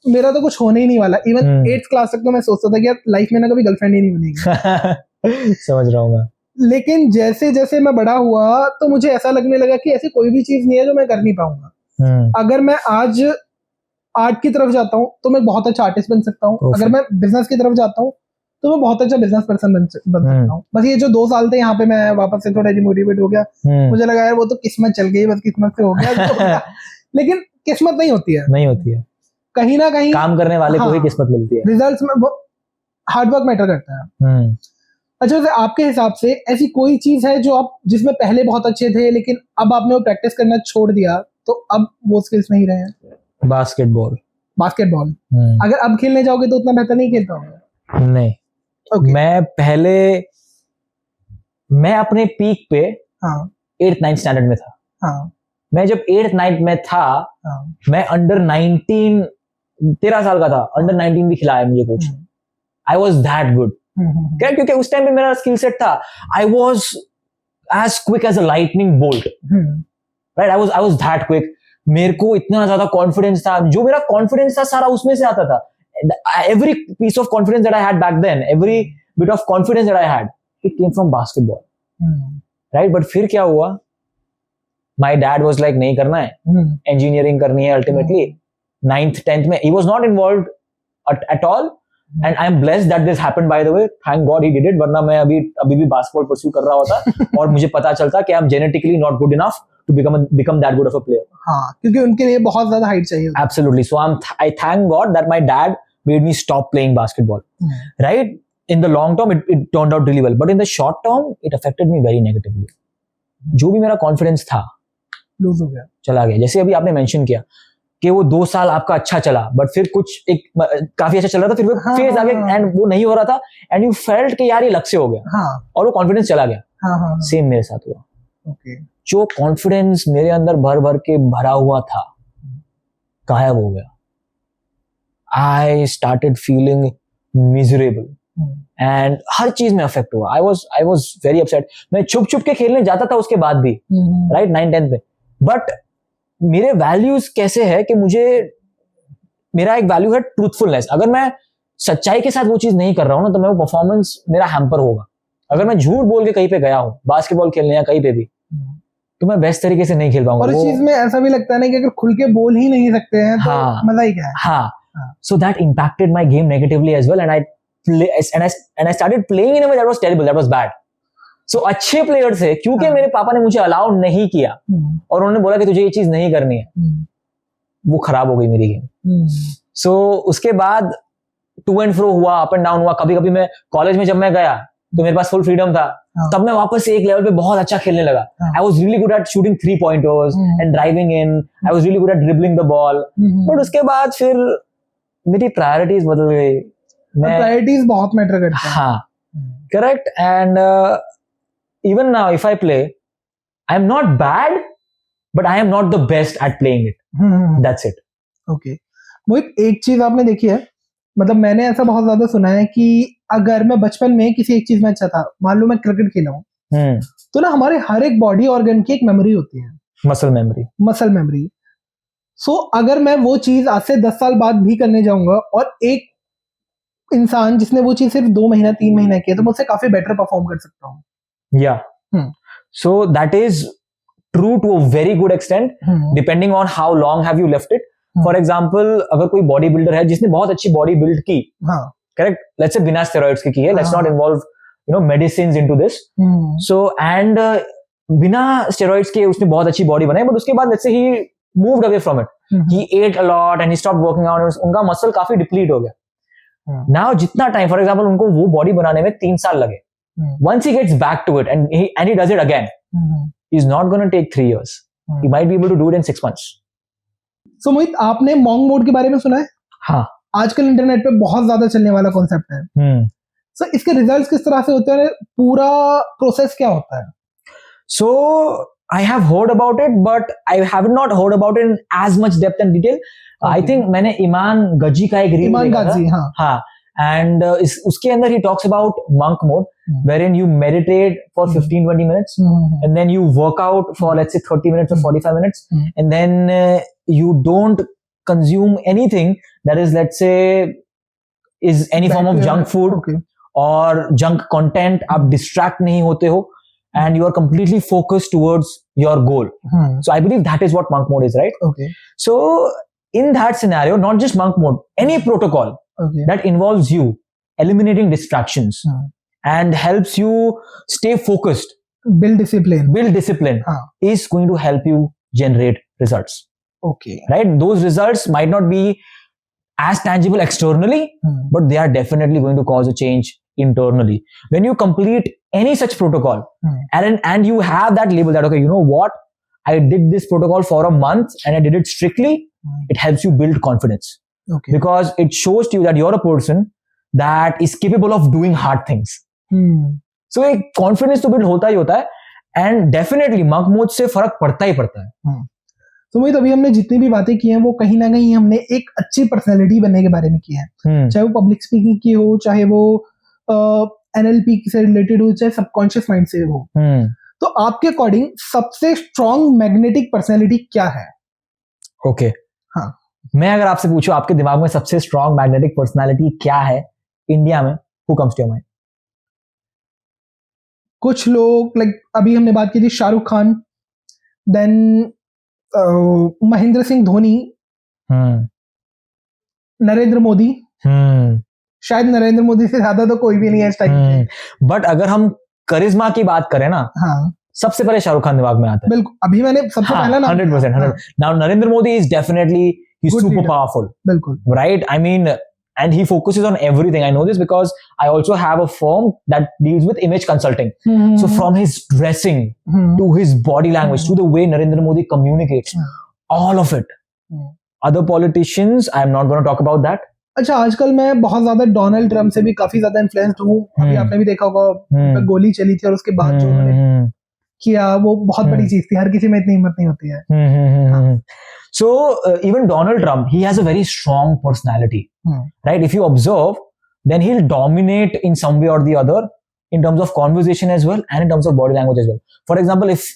मेरा तो कुछ होने ही नहीं वाला. इवन 8th क्लास तक तो मैं सोचता था कि यार लाइफ में ना कभी गर्लफ्रेंड ही नहीं बनेगी. समझ रहा हूँ मैं. लेकिन जैसे जैसे मैं बड़ा हुआ तो मुझे ऐसा लगने लगा कि ऐसी कोई भी चीज नहीं है जो मैं कर नहीं पाऊंगा. अगर मैं आज आर्ट की तरफ जाता हूँ तो मैं बहुत अच्छा आर्टिस्ट बन सकता हूँ. अगर मैं बिजनेस की तरफ जाता हूँ तो मैं बहुत अच्छा बिजनेस पर्सन बन सकता हूँ. बस ये जो 2 साल थे यहाँ पे मैं वापस से थोड़ा डिमोटिवेट हो गया. मुझे लगा यार वो तो किस्मत चल गई, बस किस्मत से हो गया. लेकिन किस्मत नहीं होती है, कहीं ना कहीं काम करने वाले को ही किस्मत मिलती है. रिजल्ट्स में हार्ड वर्क मैटर करता है. अच्छा, तो आपके हिसाब से ऐसी कोई चीज है जो आप जिसमें पहले बहुत अच्छे थे लेकिन अब आपने वो प्रैक्टिस करना छोड़ दिया, तो अब वो स्किल्स नहीं रहे हैं? बास्केटबॉल. अगर अब खेलने जाओगे तो उतना बेहतर नहीं खेलता होगा? नहीं. मैं अपने पीक पे 8th 9th स्टैंडर्ड में था. मैं जब 8th 9th में था, मैं अंडर 19 13 साल का था, अंडर 19 भी खिलाया मुझे coach. I was that good. क्योंकि उस टाइम पे मेरा स्किल सेट था. I was as quick as a lightning bolt. Right. I was that quick. मेरे को इतना ज्यादा कॉन्फिडेंस था, जो मेरा कॉन्फिडेंस था सारा उसमें से आता था. Every piece of confidence that I had back then, every bit of confidence that I had, it came from basketball. Right? But फिर क्या हुआ? My dad was like, नहीं करना है, engineering करनी है ultimately. 9th 10th में he was not involved at all, and I am blessed that this happened, by the way. Thank God he did it. वरना मैं अभी भी basketball pursue कर रहा होता और मुझे पता चलता कि I'm genetically not good enough to become that good of a player. हाँ, क्योंकि उनके लिए बहुत ज्यादा हाइट चाहिए. Absolutely. So I thank God that my dad made me stop playing basketball. Right? In the long term, it turned out really well. But in the short term, it affected me very negatively. जो भी मेरा confidence था, loose हो गया, चला गया. जैसे अभी आपने mention किया कि वो 2 साल आपका अच्छा चला, but फिर कुछ काफी अच्छा चल रहा था, फिर वो फेज आ गया एंड वो नहीं हो रहा था, एंड यू फेल्ट कि यार ये लग से हो गया, और वो कॉन्फिडेंस चला गया. सेम मेरे साथ हुआ. जो कॉन्फिडेंस मेरे अंदर भर के भरा हुआ था, गायब हो गया. I started feeling miserable, and हर चीज में अफेक्ट हुआ. I was very upset. मैं छुप के खेलने जाता था उसके बाद भी, right, 9th 10th में. बट मेरे वैल्यूज कैसे है कि मेरा एक वैल्यू है ट्रूथफुलनेस. अगर मैं सच्चाई के साथ वो चीज नहीं कर रहा हूँ ना, तो मैं वो परफॉर्मेंस मेरा हैम्पर होगा. अगर मैं झूठ बोल के कहीं पे गया हूँ बास्केटबॉल खेलने या कहीं पे भी, तो मैं बेस्ट तरीके से नहीं खेल पाऊंगा. और इस चीज में ऐसा भी लगता है ना कि अगर खुल के बोल ही नहीं सकते हैं तो मजा ही क्या है. हाँ. So that impacted my game negatively as well, and I started playing in a way that was terrible, that was bad. So अच्छे प्लेयर थे, क्योंकि मेरे पापा ने मुझे अलाउ नहीं किया और उन्होंने बोला कि तुझे ये चीज नहीं करनी है, वो खराब हो गई मेरी गेम. So उसके बाद टू एंड फ्रो हुआ, अप एंड डाउन हुआ. कभी मैं कॉलेज में जब मैं गया तो मेरे पास फुल फ्रीडम था. तब मैं वापस से एक लेवल पे बहुत अच्छा खेलने लगा. I was really good at shooting 3-pointers and driving in. I was really good at dribbling the ball. But उसके बाद फिर मेरी प्रायोरिटीज बदल गई. प्रायोरिटीज बहुत मैटर करता है. हाँ, correct. And even now if I play, I am not bad, but I am not the best at playing it. That's it. Okay. मोहित, एक चीज आपने देखी है, मतलब मैंने ऐसा बहुत ज्यादा सुना है कि अगर मैं बचपन में किसी एक चीज में अच्छा था, मान लो मैं क्रिकेट खेला हूँ, तो ना हमारे हर एक बॉडी ऑर्गन की एक मेमोरी होती है, मसल मेमोरी. सो अगर मैं वो चीज आज से 10 साल बाद भी करने जाऊंगा और एक इंसान जिसने वो चीज सिर्फ 2 महीना 3 महीना किया, तो मैं उससे काफी बेटर परफॉर्म कर सकता हूँ. Yeah. So that is true to a very good extent, depending on how long have you left it. For example, अगर कोई बॉडी बिल्डर है जिसने बहुत अच्छी बॉडी बिल्ड की, करेक्ट, लेट्स से बिना स्टेरॉइड्स की है, let's not involve medicines into this. So and बिना स्टेरॉइड्स के उसने बहुत अच्छी बॉडी बनाई, बट उसके बाद let's say he moved away from it, he at a lot and he stopped working out, उनका मसल काफी डिप्लीट हो गया. नाउ जितना टाइम, फॉर एग्जांपल उनको वो बॉडी बनाने में 3 साल लगे, once he gets back to it and he does it again, he's not going to take 3 years. He might be able to do it in 6 months. So मोहित, आपने monk mode के बारे में सुना है? हाँ, आजकल इंटरनेट पे बहुत ज्यादा चलने वाला कॉन्सेप्ट है. So इसके रिजल्ट्स किस तरह से होते हैं, पूरा प्रोसेस क्या होता है? So I have heard about it, but I have not heard about it in as much depth and detail. I think मैंने ईमान गजी का एक रील देखा था. हाँ, and उसके अंदर he talks about monk mode, wherein you meditate for 15-20 minutes, and then you work out for let's say 30 minutes or 45 minutes, and then you don't consume anything that is, let's say, is any form of junk food or junk content. आप distract नहीं होते हो, and you are completely focused towards your goal. So I believe that is what monk mode is, right? Okay. So in that scenario, not just monk mode, any protocol that involves you eliminating distractions and helps you stay focused, build discipline, is going to help you generate results. Okay. Right? Those results might not be as tangible externally, but they are definitely going to cause a change internally. When you complete any such protocol, and you have that label that, okay, you know what, I did this protocol for a month and I did it strictly, it helps you build confidence. Okay. Because it shows to you that you're a person that is capable of doing hard things. So एक confidence तो build होता ही होता है, and definitely monk mode से फर्क पड़ता ही पड़ता है. तो वही, तभी हमने जितनी भी बातें की हैं वो कहीं ना कहीं हमने एक अच्छी पर्सनैलिटी बनने के बारे में की है. चाहे वो पब्लिक स्पीकिंग की हो, चाहे वो एनएलपी से रिलेटेड हो, चाहे सबकॉन्शियस माइंड से हो. तो आपके अकॉर्डिंग सबसे स्ट्रॉन्ग मैग्नेटिक पर्सनैलिटी क्या है? ओके. हाँ, मैं अगर आपसे पूछूं आपके दिमाग में सबसे स्ट्रॉन्ग मैग्नेटिक पर्सनैलिटी क्या है इंडिया में, who comes to your mind? कुछ लोग, लाइक अभी हमने बात की थी शाहरुख खान, देन महेंद्र सिंह धोनी, नरेंद्र मोदी. शायद नरेंद्र मोदी से ज्यादा तो कोई भी नहीं है इस टाइम. बट अगर हम करिश्मा की बात करें ना, सबसे पहले शाहरुख खान दिमाग में आता है. बिल्कुल, अभी मैंने सबसे पहला नाम 100%. Now Narendra Modi is definitely super powerful. बिल्कुल. Right? I mean, and he focuses on everything. I know this because I also have a firm that deals with image consulting. So from his dressing to his body language to the way Narendra Modi communicates, all of it. Other politicians, I am not going to talk about that. अच्छा, आजकल मैं बहुत ज्यादा Donald Trump से भी काफी ज्यादा influenced हूँ. अभी आपने भी देखा होगा, गोली चली थी और उसके बाद जो उन्होंने किया वो बहुत बड़ी चीज थी. हर किसी में इतनी हिम्मत नहीं होती है. So even Donald Trump, he has a very strong personality, right? If you observe, then he'll dominate in some way or the other in terms of conversation as well and in terms of body language as well. For example, if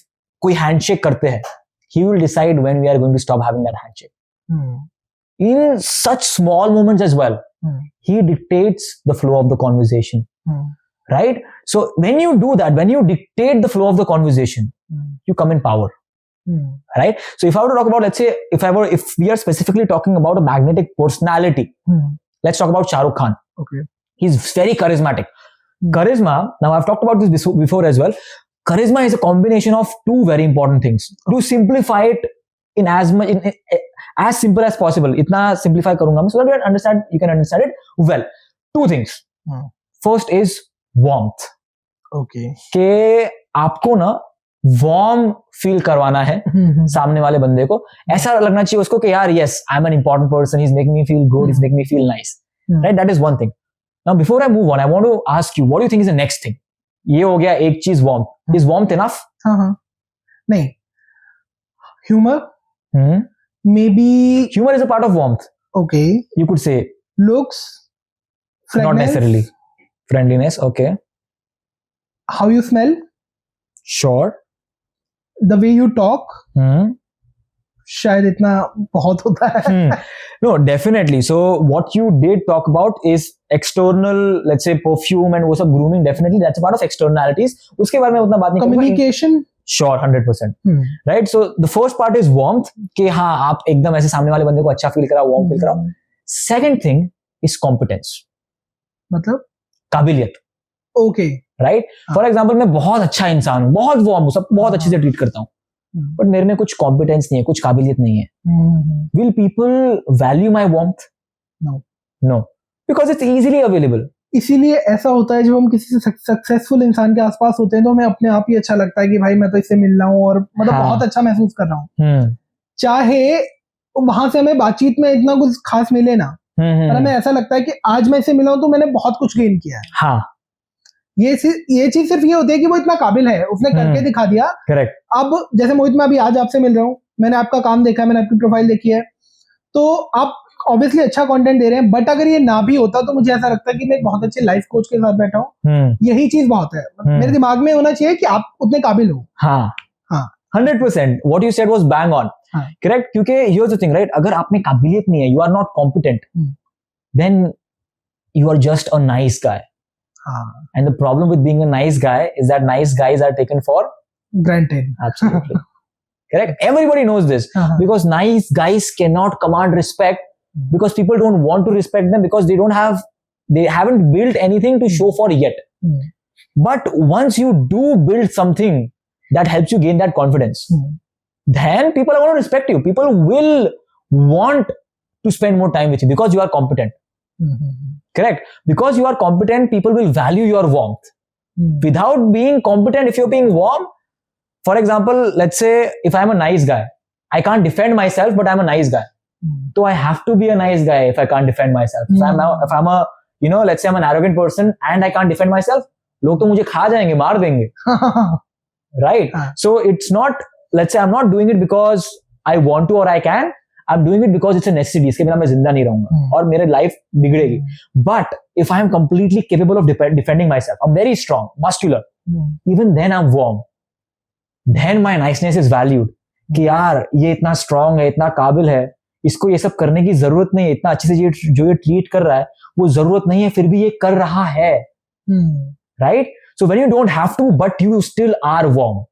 कोई handshake करते हैं, he will decide when we are going to stop having that handshake. In such small moments as well, he dictates the flow of the conversation, right? So when you do that, when you dictate the flow of the conversation, you come in power. Right? So if I were to talk about, let's say, if we are specifically talking about a magnetic personality, let's talk about Shah Rukh Khan. Okay. He's very charismatic. Charisma, now I've talked about this before as well. Charisma is a combination of two very important things. To simplify it in as simple as possible. Itna simplify karunga so that you can understand it well. Two things. First is warmth. Okay कि आपको ना warm feel करवाना है सामने वाले बंदे को, ऐसा लगना चाहिए उसको कि यार yes I am an important person, he is making me feel good, is making me feel nice, right? That is one thing. Now before I move on I want to ask you what do you think is the next thing? ये हो गया एक चीज, warm. Is warmth enough? हाँ नहीं, humour, maybe humor is a part of warmth, okay, you could say. looks, Not fragrance, necessarily. Friendliness, okay, how you smell, sure. the way you talk, शायद इतना बहुत होता है. No, definitely. So what you did talk about is external, let's say perfume and वो सब grooming, definitely that's a part of externalities. उसके बारे में उतना बात नहीं करूँगा. Communication, sure, 100%. Right? So the first part is warmth, कि हाँ आप एकदम ऐसे सामने वाले बंदे को अच्छा फील कराओ, warm फील कराओ. Second thing is competence. मतलब काबिलियत. Okay. Right? For example, मैं बहुत अच्छा इंसान हूँ, बहुत warm हूँ, सब बहुत अच्छे से ट्रीट करता हूँ, बट मेरे में कुछ कॉम्पिटेंस नहीं है, कुछ काबिलियत नहीं है. Will people value my warmth? No, because it's easily available. इसीलिए ऐसा होता है जब हम किसी सक्सेसफुल इंसान के आसपास होते हैं तो हमें अपने आप ही अच्छा लगता है कि भाई मैं तो इससे मिल रहा हूँ और मतलब बहुत अच्छा महसूस कर रहा हूँ. चाहे वहां से हमें बातचीत में इतना कुछ खास मिले ना, पर हमें ऐसा लगता है कि आज मैं इससे मिला हूँ तो मैंने बहुत कुछ गेन किया है. हाँ, ये चीज सिर्फ ये होती है कि वो इतना काबिल है, उसने करके दिखा दिया. करेक्ट. अब जैसे मोहित, मैं अभी आज आपसे मिल रहा हूँ, मैंने आपका काम देखा है, मैंने आपकी प्रोफाइल देखी है, तो आप ऑब्वियसली अच्छा कंटेंट दे रहे हैं, बट अगर ये ना भी होता तो मुझे ऐसा लगता है कि मैं एक बहुत अच्छे लाइफ कोच के साथ बैठा हूँ. यही चीज बहुत है, मेरे दिमाग में होना चाहिए कि आप उतने काबिल हो. हाँ, 100%. What you said was bang on. Correct? क्योंकि here's the thing, right? अगर आप में काबिलियत नहीं है, you are not competent, then you are just a nice guy. And the problem with being a nice guy is that nice guys are taken for granted. Absolutely. Correct? Everybody knows this. Because nice guys cannot command respect because people don't want to respect them because they haven't built anything to show for yet. But once you do build something that helps you gain that confidence, then people are going to respect you. People will want to spend more time with you because you are competent. Correct? Because you are competent, people will value your warmth. Without being competent, if you're being warm, for example, let's say if I'm a nice guy, I can't defend myself, but I'm a nice guy. So I have to be a nice guy if I can't defend myself. If I'm a, let's say I'm an arrogant person and I can't defend myself, लोग तो मुझे खा जाएंगे, मार देंगे. Right? So it's not, let's say I'm not doing it because I want to or I can. I'm doing it because it's a necessity. इसके बिना मैं जिंदा नहीं रहूंगा और मेरी life बिगड़ेगी. But if I am completely capable of defending myself, I'm very strong, muscular, even then I'm warm. Then my niceness is valued. कि यार ये इतना strong है, इतना काबिल है, इसको ये सब करने की जरूरत नहीं है, इतना अच्छे से जो ये ट्रीट कर रहा है वो जरूरत नहीं है, फिर भी ये कर रहा है. Right? So when you don't have to, but you still are warm.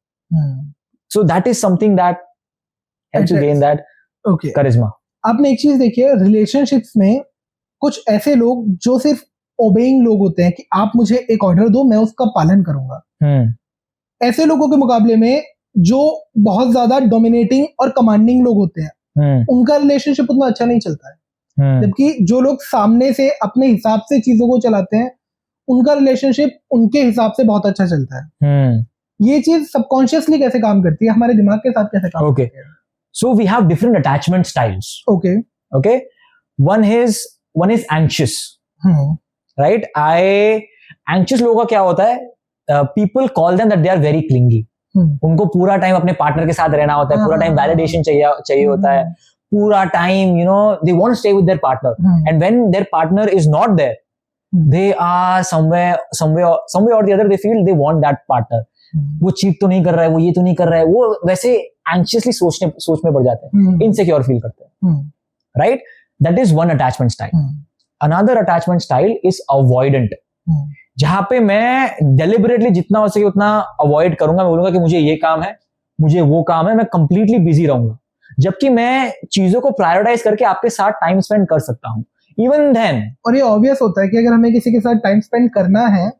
So that is something that helps you gain that charisma. आपने एक चीज देखी है, रिलेशनशिप्स में कुछ ऐसे लोग जो सिर्फ ओबेइंग लोग होते हैं कि आप मुझे एक ऑर्डर दो, मैं उसका पालन करूंगा. ऐसे लोगों के मुकाबले में जो बहुत ज्यादा डोमिनेटिंग और कमांडिंग लोग होते हैं, उनका रिलेशनशिप उतना अच्छा नहीं चलता है. जबकि जो लोग सामने से अपने हिसाब से चीजों को चलाते हैं, उनका रिलेशनशिप उनके हिसाब से बहुत अच्छा चलता है. ये चीज सबकॉन्शियसली कैसे काम करती है, हमारे दिमाग के साथ कैसे काम करती है? So we have different attachment styles. Okay. One is anxious. Right? Anxious लोगों का क्या होता है? People call them that they are very clingy. उनको पूरा टाइम अपने पार्टनर के साथ रहना होता है, पूरा टाइम वैलिडेशन चाहिए होता है, पूरा time they want to stay with their partner. And when their partner is not there, they are somewhere or the other they feel they want that partner. वो चीट तो नहीं कर रहा है, वो ये तो नहीं कर रहा है, वो वैसे एंग्शियसली सोच में पड़ जाते हैं, इनसिक्योर फील करते हैं. Right? That is one attachment style. Another attachment style is avoidant, जहां पे मैं डेलिबरेटली जितना हो सके उतना अवॉइड करूंगा. मैं बोलूंगा कि मुझे ये काम है, मुझे वो काम है, मैं कंप्लीटली बिजी रहूंगा, जबकि मैं चीजों को प्रायोरिटाइज करके आपके साथ टाइम स्पेंड कर सकता हूँ. इवन देन, और ये ऑब्वियस होता है कि अगर हमें किसी के साथ टाइम स्पेंड करना है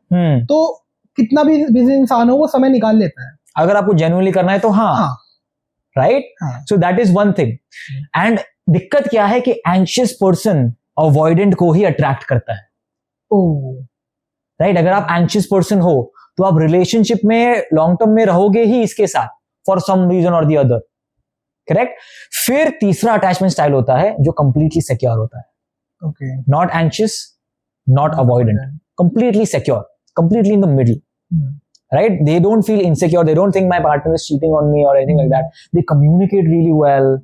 तो कितना भी बिजी इंसान हो वो समय निकाल लेता है, अगर आपको जेन्युइनली करना है तो. हाँ. Right? So that is one thing. And दिक्कत क्या है कि एंग्शियस पर्सन अवॉइडेंट को ही अट्रैक्ट करता है. राइट? अगर आप एंग्शियस पर्सन हो तो आप रिलेशनशिप में लॉन्ग टर्म में रहोगे ही इसके साथ, फॉर सम रीजन और द अदर, करेक्ट. फिर तीसरा अटैचमेंट स्टाइल होता है जो कंप्लीटली सिक्योर होता है. Okay. Not anxious, not avoidant, completely secure, completely in the middle. Right? They don't feel insecure. They don't think my partner is cheating on me or anything like that. They communicate really well.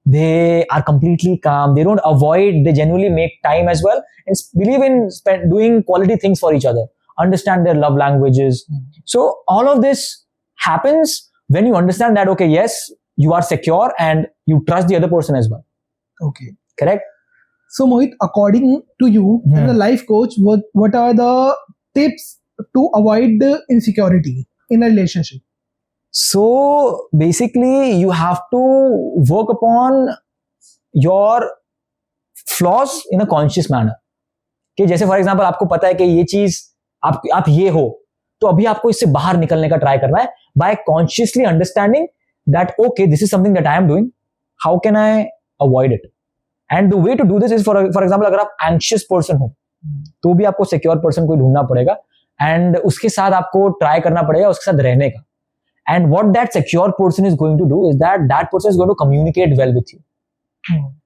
They are completely calm. They don't avoid. They genuinely make time as well and believe in doing quality things for each other. Understand their love languages. So all of this happens when you understand that, okay, yes, you are secure and you trust the other person as well. Okay. Correct? So Mohit, according to you, as a life coach, what are the tips to avoid the insecurity in a relationship? So basically, you have to work upon your flaws in a conscious manner. कि जैसे for example आपको पता है कि ये चीज आप ये हो, तो अभी आपको इससे बाहर निकलने का ट्राई करना है by consciously understanding that okay, this is something that I am doing. How can I avoid it? And the way to do this is for example, अगर आप anxious person हो, तो भी आपको secure person कोई ढूंढना पड़ेगा and उसके साथ आपको ट्राई करना पड़ेगा उसके साथ रहने का. And what that secure person is going to do is that person is going to communicate well with you.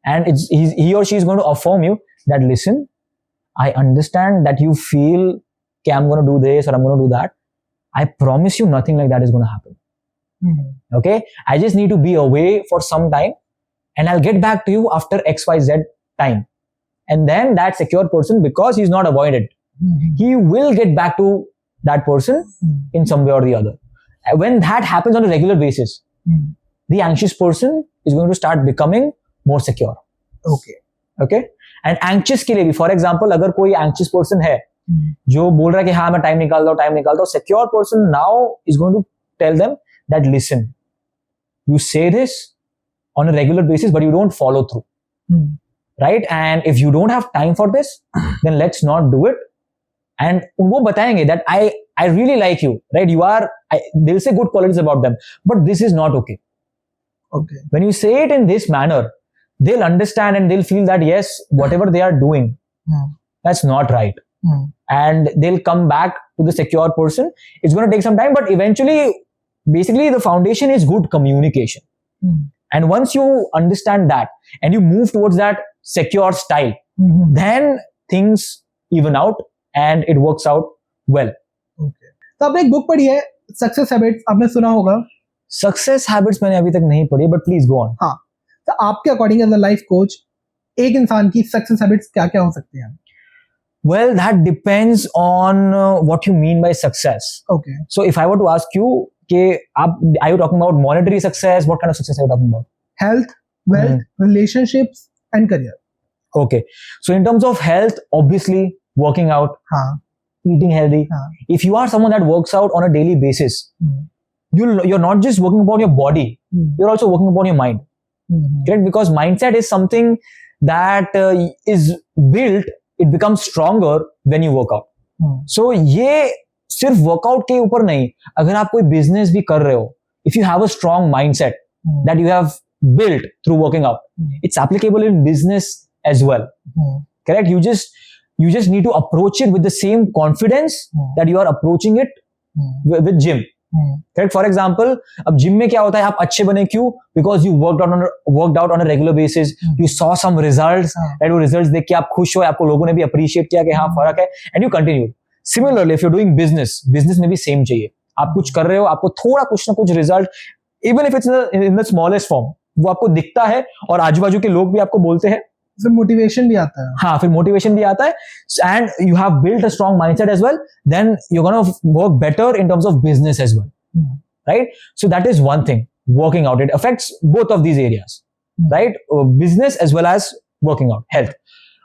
And he or she is going to affirm you that, listen, I understand that you feel okay, I'm going to do this or I'm going to do that. I promise you nothing like that is going to happen. Okay? I just need to be away for some time and I'll get back to you after XYZ time. And then that secure person, because he's not avoided, he will get back to that person in some way or the other. When that happens on a regular basis, the anxious person is going to start becoming more secure. Okay? And anxious के लिए भी, for example, अगर कोई anxious person है जो बोल रहा है कि हाँ मैं टाइम निकालता हूँ, secure person now is going to tell them that, listen, you say this on a regular basis, but you don't follow through. Right? And if you don't have time for this, then let's not do it. And वो बताएंगे that I really like you, right? They'll say good qualities about them, but this is not okay. Okay. When you say it in this manner, they'll understand and they'll feel that yes, whatever they are doing, that's not right. And they'll come back to the secure person. It's going to take some time, but eventually, basically the foundation is good communication. And once you understand that and you move towards that secure style, then things even out and it works out well. Okay. तो आपने एक book पढ़ी है success habits, आपने सुना होगा. Success habits मैंने अभी तक नहीं पढ़ी, बट प्लीज गो ऑन. हाँ, तो आपके according as a life coach एक इंसान की सक्सेस हैबिट्स क्या क्या हो सकती हैं? Well, that depends on what you mean by success. Okay. So if I were to ask you, are you talking about monetary success? What kind of success are you talking about? Health, wealth, relationships, and career. Okay. So in terms of health, obviously working out, eating healthy. If you are someone that works out on a daily basis, you're not just working upon your body, you're also working upon your mind. Correct? Because mindset is something that is built, it becomes stronger when you work out. So ये सिर्फ workout के ऊपर नहीं, अगर आप कोई business भी कर रहे हो, if you have a strong mindset that you have built through working out, it's applicable in business as well. Correct? You just need to approach it with the same confidence that you are approaching it with gym. Correct? For example, अब gym में क्या होता है, आप अच्छे बने क्यों? Because you worked out on a regular basis, you saw some results, and वो results देख के आप खुश हो, आपको लोगों ने भी appreciate किया कि हाँ फर्क है, and you continue. Similarly, if you're doing business में भी same चाहिए. आप कुछ कर रहे हो, आपको थोड़ा कुछ ना कुछ result, even if it's in the smallest form, वो आपको दिखता है और आजू बाजू के लोग भी आपको बोलते हैं, फिर मोटिवेशन भी आता है. हाँ, फिर मोटिवेशन भी आता है, and you have built a strong mindset as well, then you're going to work better in terms of business as well. Right? So that is one thing, working out. It affects both of these areas, right? Business as well as working out, health.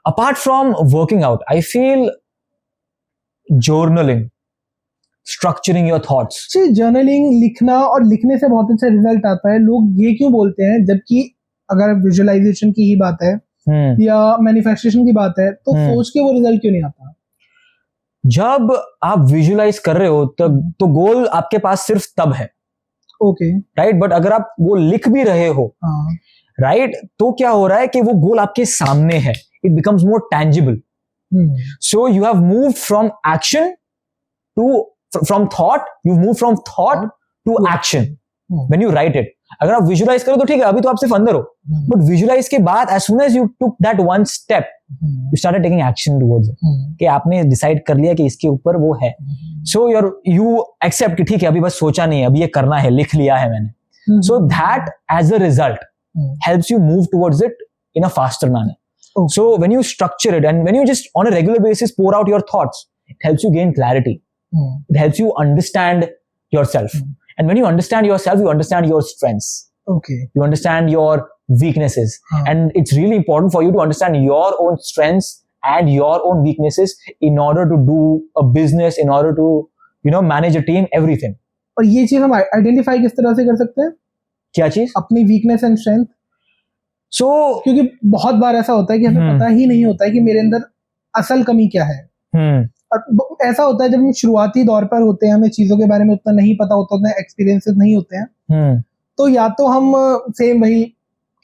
Apart from working out, I feel journaling, structuring your thoughts. Journaling, लिखना, और लिखने से बहुत अच्छा result आता है. लोग ये क्यों बोलते हैं, जबकि अगर विजुअलाइजेशन की ही बात है या मैनिफेस्टेशन की बात है, तो सोच के वो रिजल्ट क्यों नहीं आता? जब आप विजुअलाइज कर रहे हो तो गोल आपके पास सिर्फ तब है. ओके. राइट? बट अगर आप वो लिख भी रहे हो, राइट, तो क्या हो रहा है कि वो गोल आपके सामने है. It becomes more tangible. So you have moved from action to from thought you move from thought to action when you write it. अगर आप विजुलाइज करो तो ठीक है, अभी तो आप सिर्फ अंदर हो, बट विजुलाइज के बाद as soon as you took that one step you started taking action towards it, कि आपने डिसाइड कर लिया कि इसके ऊपर वो है. So you accept कि ठीक है, अभी बस सोचा नहीं है, अभी ये करना है, लिख लिया है मैंने. So that as a result helps you move towards it in a faster manner. So when you structure it and when you just on a regular basis pour out your thoughts, it helps you gain clarity. It helps you understand yourself. And when you understand yourself, you understand your strengths. Okay. You understand your weaknesses. And it's really important for you to understand your own strengths and your own weaknesses in order to do a business, in order to, manage a team, everything. और ये चीज हम identify किस तरह से कर सकते हैं? क्या चीज? अपनी वीकनेस एंड स्ट्रेंथ. So, क्योंकि बहुत बार ऐसा होता है कि हमें पता ही नहीं होता है कि मेरे अंदर असल कमी क्या है. और ऐसा होता है जब हम शुरुआती दौर पर होते हैं, हमें चीजों के बारे में उतना नहीं पता होता, उतने एक्सपीरियंसेस नहीं होते हैं, तो या तो हम सेम वही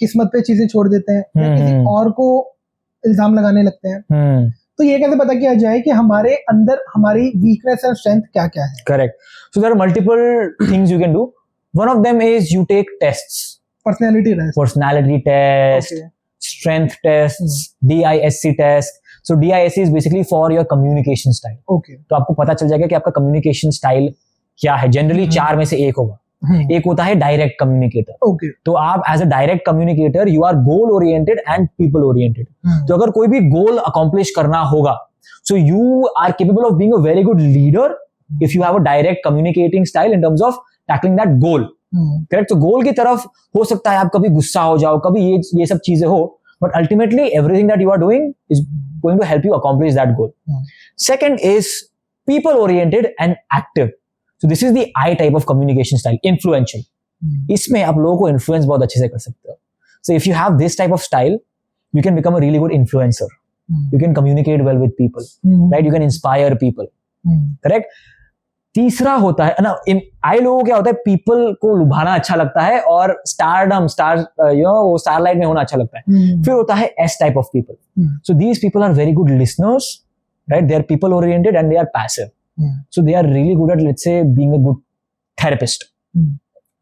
किस्मत पे चीजें छोड़ देते हैं या किसी और को इल्जाम लगाने लगते हैं. तो ये कैसे पता किया जाए कि हमारे अंदर हमारी वीकनेस और स्ट्रेंथ क्या क्या है? Correct. So there are multiple things you can do. One of them is you take tests. personality test, strength tests, DISC test. So DISC is basically for your communication style. Okay. तो आपको पता चल जाएगा कि आपका communication style क्या है. Generally 4 में से एक होगा. एक होता है डायरेक्ट कम्युनिकेटर. Okay. तो आप as a direct communicator you are goal oriented and people oriented. तो अगर कोई भी गोल अकॉम्प्लिश करना होगा, so you are capable of being a very good leader if you have a direct communicating style in terms of tackling that goal. Correct. तो goal की तरफ हो सकता है आप कभी गुस्सा हो जाओ, कभी ये सब चीजें हो, but ultimately everything that you are doing is going to help you accomplish that goal. Second is people oriented and active. So this is the I type of communication style, influential. इसमें आप लोगों को influence बहुत अच्छे से कर सकते हो. So if you have this type of style you can become a really good influencer. You can communicate well with people, right? You can inspire people, correct? तीसरा होता है ना, आई लोगों क्या होता है, पीपल को लुभाना अच्छा लगता है और वो स्टारलाइट में होना अच्छा लगता है. फिर होता है S type of people. So these people are very good listeners, right? They are people oriented and they are passive. So they are really good at, let's say, being a good therapist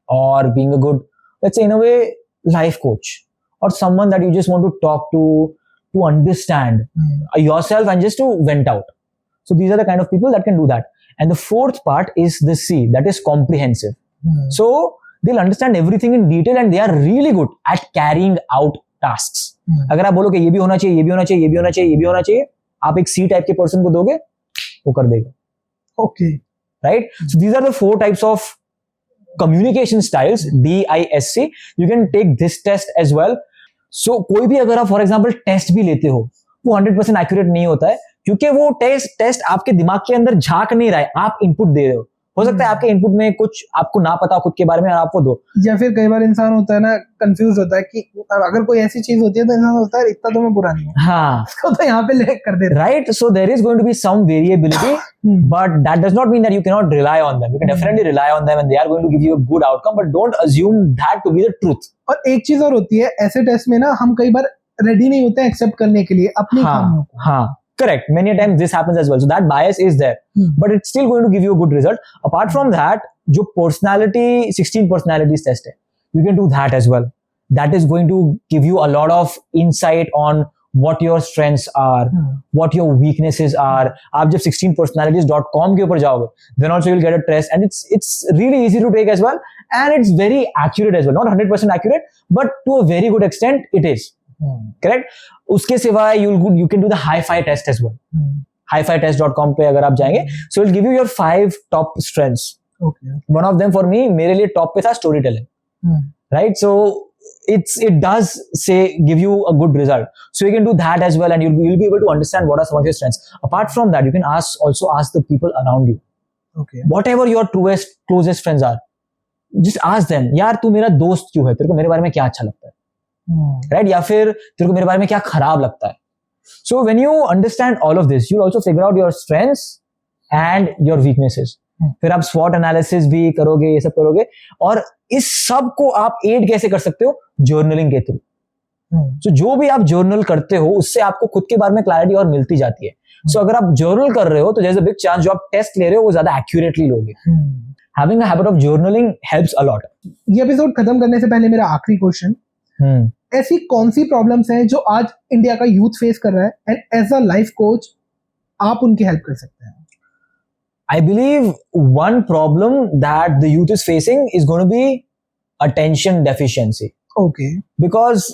और being a good, let's say, in a way, life coach, or someone that you just want to talk to understand yourself and just to vent out. So these are the kind of people that can do that. And the fourth part is the C, that is comprehensive. So they'll understand everything in detail and they are really good at carrying out tasks. अगर आप बोलो कि ये भी होना चाहिए, ये भी होना चाहिए, ये भी होना चाहिए, ये भी होना चाहिए, आप एक C टाइप के पर्सन को दोगे, वो कर देगा. Okay. Right? So these are the 4 types of communication styles, DISC. You can take this test as well. So कोई भी अगर आप फॉर एग्जाम्पल टेस्ट भी लेते हो, वो 100% एक्यूरेट नहीं होता है, क्योंकि वो टेस्ट आपके दिमाग के अंदर झांक नहीं रहा है, आप इनपुट दे रहे हो सकता है आपके इनपुट में कुछ आपको ना पता खुद के बारे में और आप वो दो. या फिर कई बार इंसान होता है ना, कंफ्यूज होता है कि अगर कोई ऐसी चीज होती है तो इंसान सोचता है इतना तो मैं बुरा नहीं हूं. हाँ, उसको तो यहाँ पे ले कर दे. Right. So there is going to be some variability, but that does not mean that you can not rely on them. You can definitely rely on them and they are going to give you a good outcome, but don't assume that to be the truth. और एक चीज और होती है, ऐसे test में ना हम कई बार रेडी नहीं होते हैं एक्सेप्ट करने के लिए अपनी खामियों को. हाँ, correct. Many a times this happens as well. So that bias is there, but it's still going to give you a good result. Apart from that, जो personality 16 personalities test है, you can do that as well. That is going to give you a lot of insight on what your strengths are, what your weaknesses are. आप जब 16personalities.com के ऊपर जाओगे, then also you'll get a test, and it's really easy to take as well, and it's very accurate as well. Not 100% accurate, but to a very good extent it is. Correct. उसके सिवाय you can do the hi-fi test as well. hi-fi-test.com पे अगर आप जाएंगे, so it'll give you your 5 top strengths. Okay. One of them for me, मेरे लिए top पे था storytelling. Right. So it does say give you a good result. So you can do that as well, and you'll be able to understand what are some of your strengths. Apart from that, you can also ask the people around you. Okay. Whatever your closest friends are, just ask them, यार तू मेरा दोस्त क्यों है, तेरे को मेरे बारे में क्या अच्छा लगता है, right? या फिर तेरे को मेरे बारे में क्या खराब लगता है. So when you understand all of this, you'll also figure out your strengths and your weaknesses. फिर आप SWOT analysis भी करोगे, ये सब करोगे, और इस सब को आप एड कैसे कर सकते हो? जर्नलिंग के थ्रू. सो जो भी आप जर्नल करते हो उससे आपको खुद के बारे में क्लैरिटी और मिलती जाती है. सो अगर आप जर्नल कर रहे हो तो there's a big chance जो आप टेस्ट ले रहे हो वो ज्यादा एक्यूरेटली लोगे. Having a habit of journaling helps a lot. ये एपिसोड खत्म करने से पहले मेरा आखिरी क्वेश्चन, ऐसी कौन सी प्रॉब्लम्स हैं जो आज इंडिया का यूथ फेस कर रहा है and as a life coach आप उनकी हेल्प कर सकते हैं? I believe one problem that the youth is facing is going to be attention deficiency. Okay. Because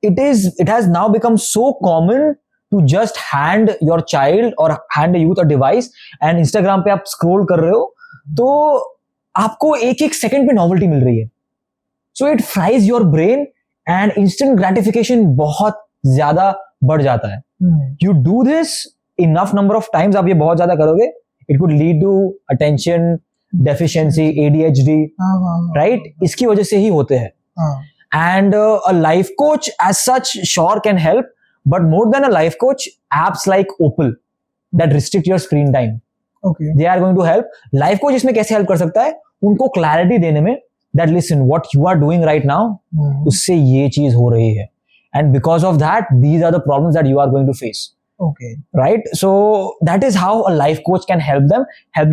it has now become so common to just hand your child or hand a youth a device and Instagram पे आप scroll कर रहे हो तो आपको एक second पे novelty मिल रही है. So it fries your brain and instant gratification बहुत ज्यादा बढ़ जाता है. You do this enough number of times, आप ये बहुत ज्यादा करोगे, it could lead to attention deficiency, ADHD, right? इसकी वजह से ही होते हैं. And a life coach as such sure can help, but more than a life coach, apps like Opal that restrict your screen time, they are going to help. Life coach इसमें कैसे help कर सकता है? उनको clarity देने में, that listen what you are doing right now, उससे ये चीज हो रही है, and because of that these are the problems that you are going to face. Okay. Right? So that is how a life coach can help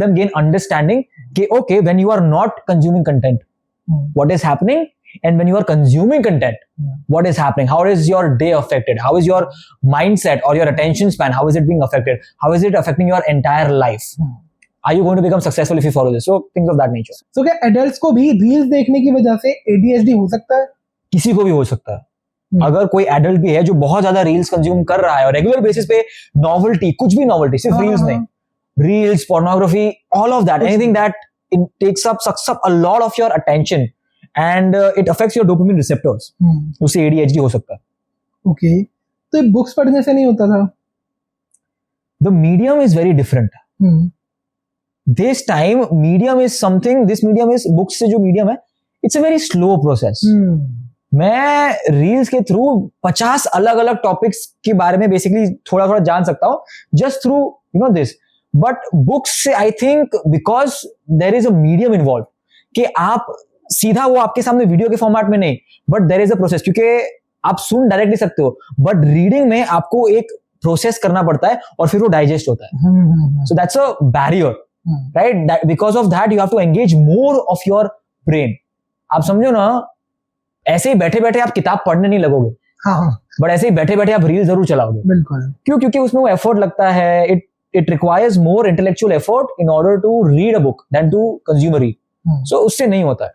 them gain understanding कि okay, when you are not consuming content, what is happening, and when you are consuming content, what is happening, how is your day affected, how is your mindset or your attention span, how is it being affected, how is it affecting your entire life. Are you going to become successful if you follow this? So things of that nature. So क्या adults को भी reels देखने की वजह से ADHD हो सकता है? किसी को भी हो सकता है. अगर कोई एडल्ट भी है जो बहुत ज्यादा रील्स कंज्यूम कर रहा है और रेगुलर बेसिस पे नॉवेल्टी, कुछ भी नॉवेल्टी, सिर्फ रील्स नहीं, reels, pornography, all of that, anything that sucks up a lot of your attention and it affects your dopamine receptors, उससे ADHD हो सकता है. Okay. तो बुक्स पढ़ने से नहीं होता था? The medium is very different. This time medium is something, this medium is, books से जो medium है, it's a very slow process. मैं रील्स के थ्रू 50 अलग अलग टॉपिक्स के बारे में बेसिकली थोड़ा थोड़ा जान सकता हूँ just through this. But books से I think because there is a medium involve कि आप सीधा वो आपके सामने वीडियो के फॉर्मेट में नहीं, but there is a process, क्योंकि आप सुन डायरेक्ट नहीं सकते हो, बट रीडिंग में आपको एक प्रोसेस करना पड़ता है और फिर वो डाइजेस्ट होता है. So that's a barrier, right? Because of that you have to engage more of your brain. आप समझो ना, ऐसे ही बैठे बैठे आप किताब पढ़ने नहीं लगोगे, बट ऐसे ही बैठे बैठे आप रील जरूर चलाओगे. बिल्कुल. क्यों? क्योंकि उसमें वो एफर्ट लगता है. It requires more intellectual effort in order to read a book than to consume a reel. So उससे नहीं होता है.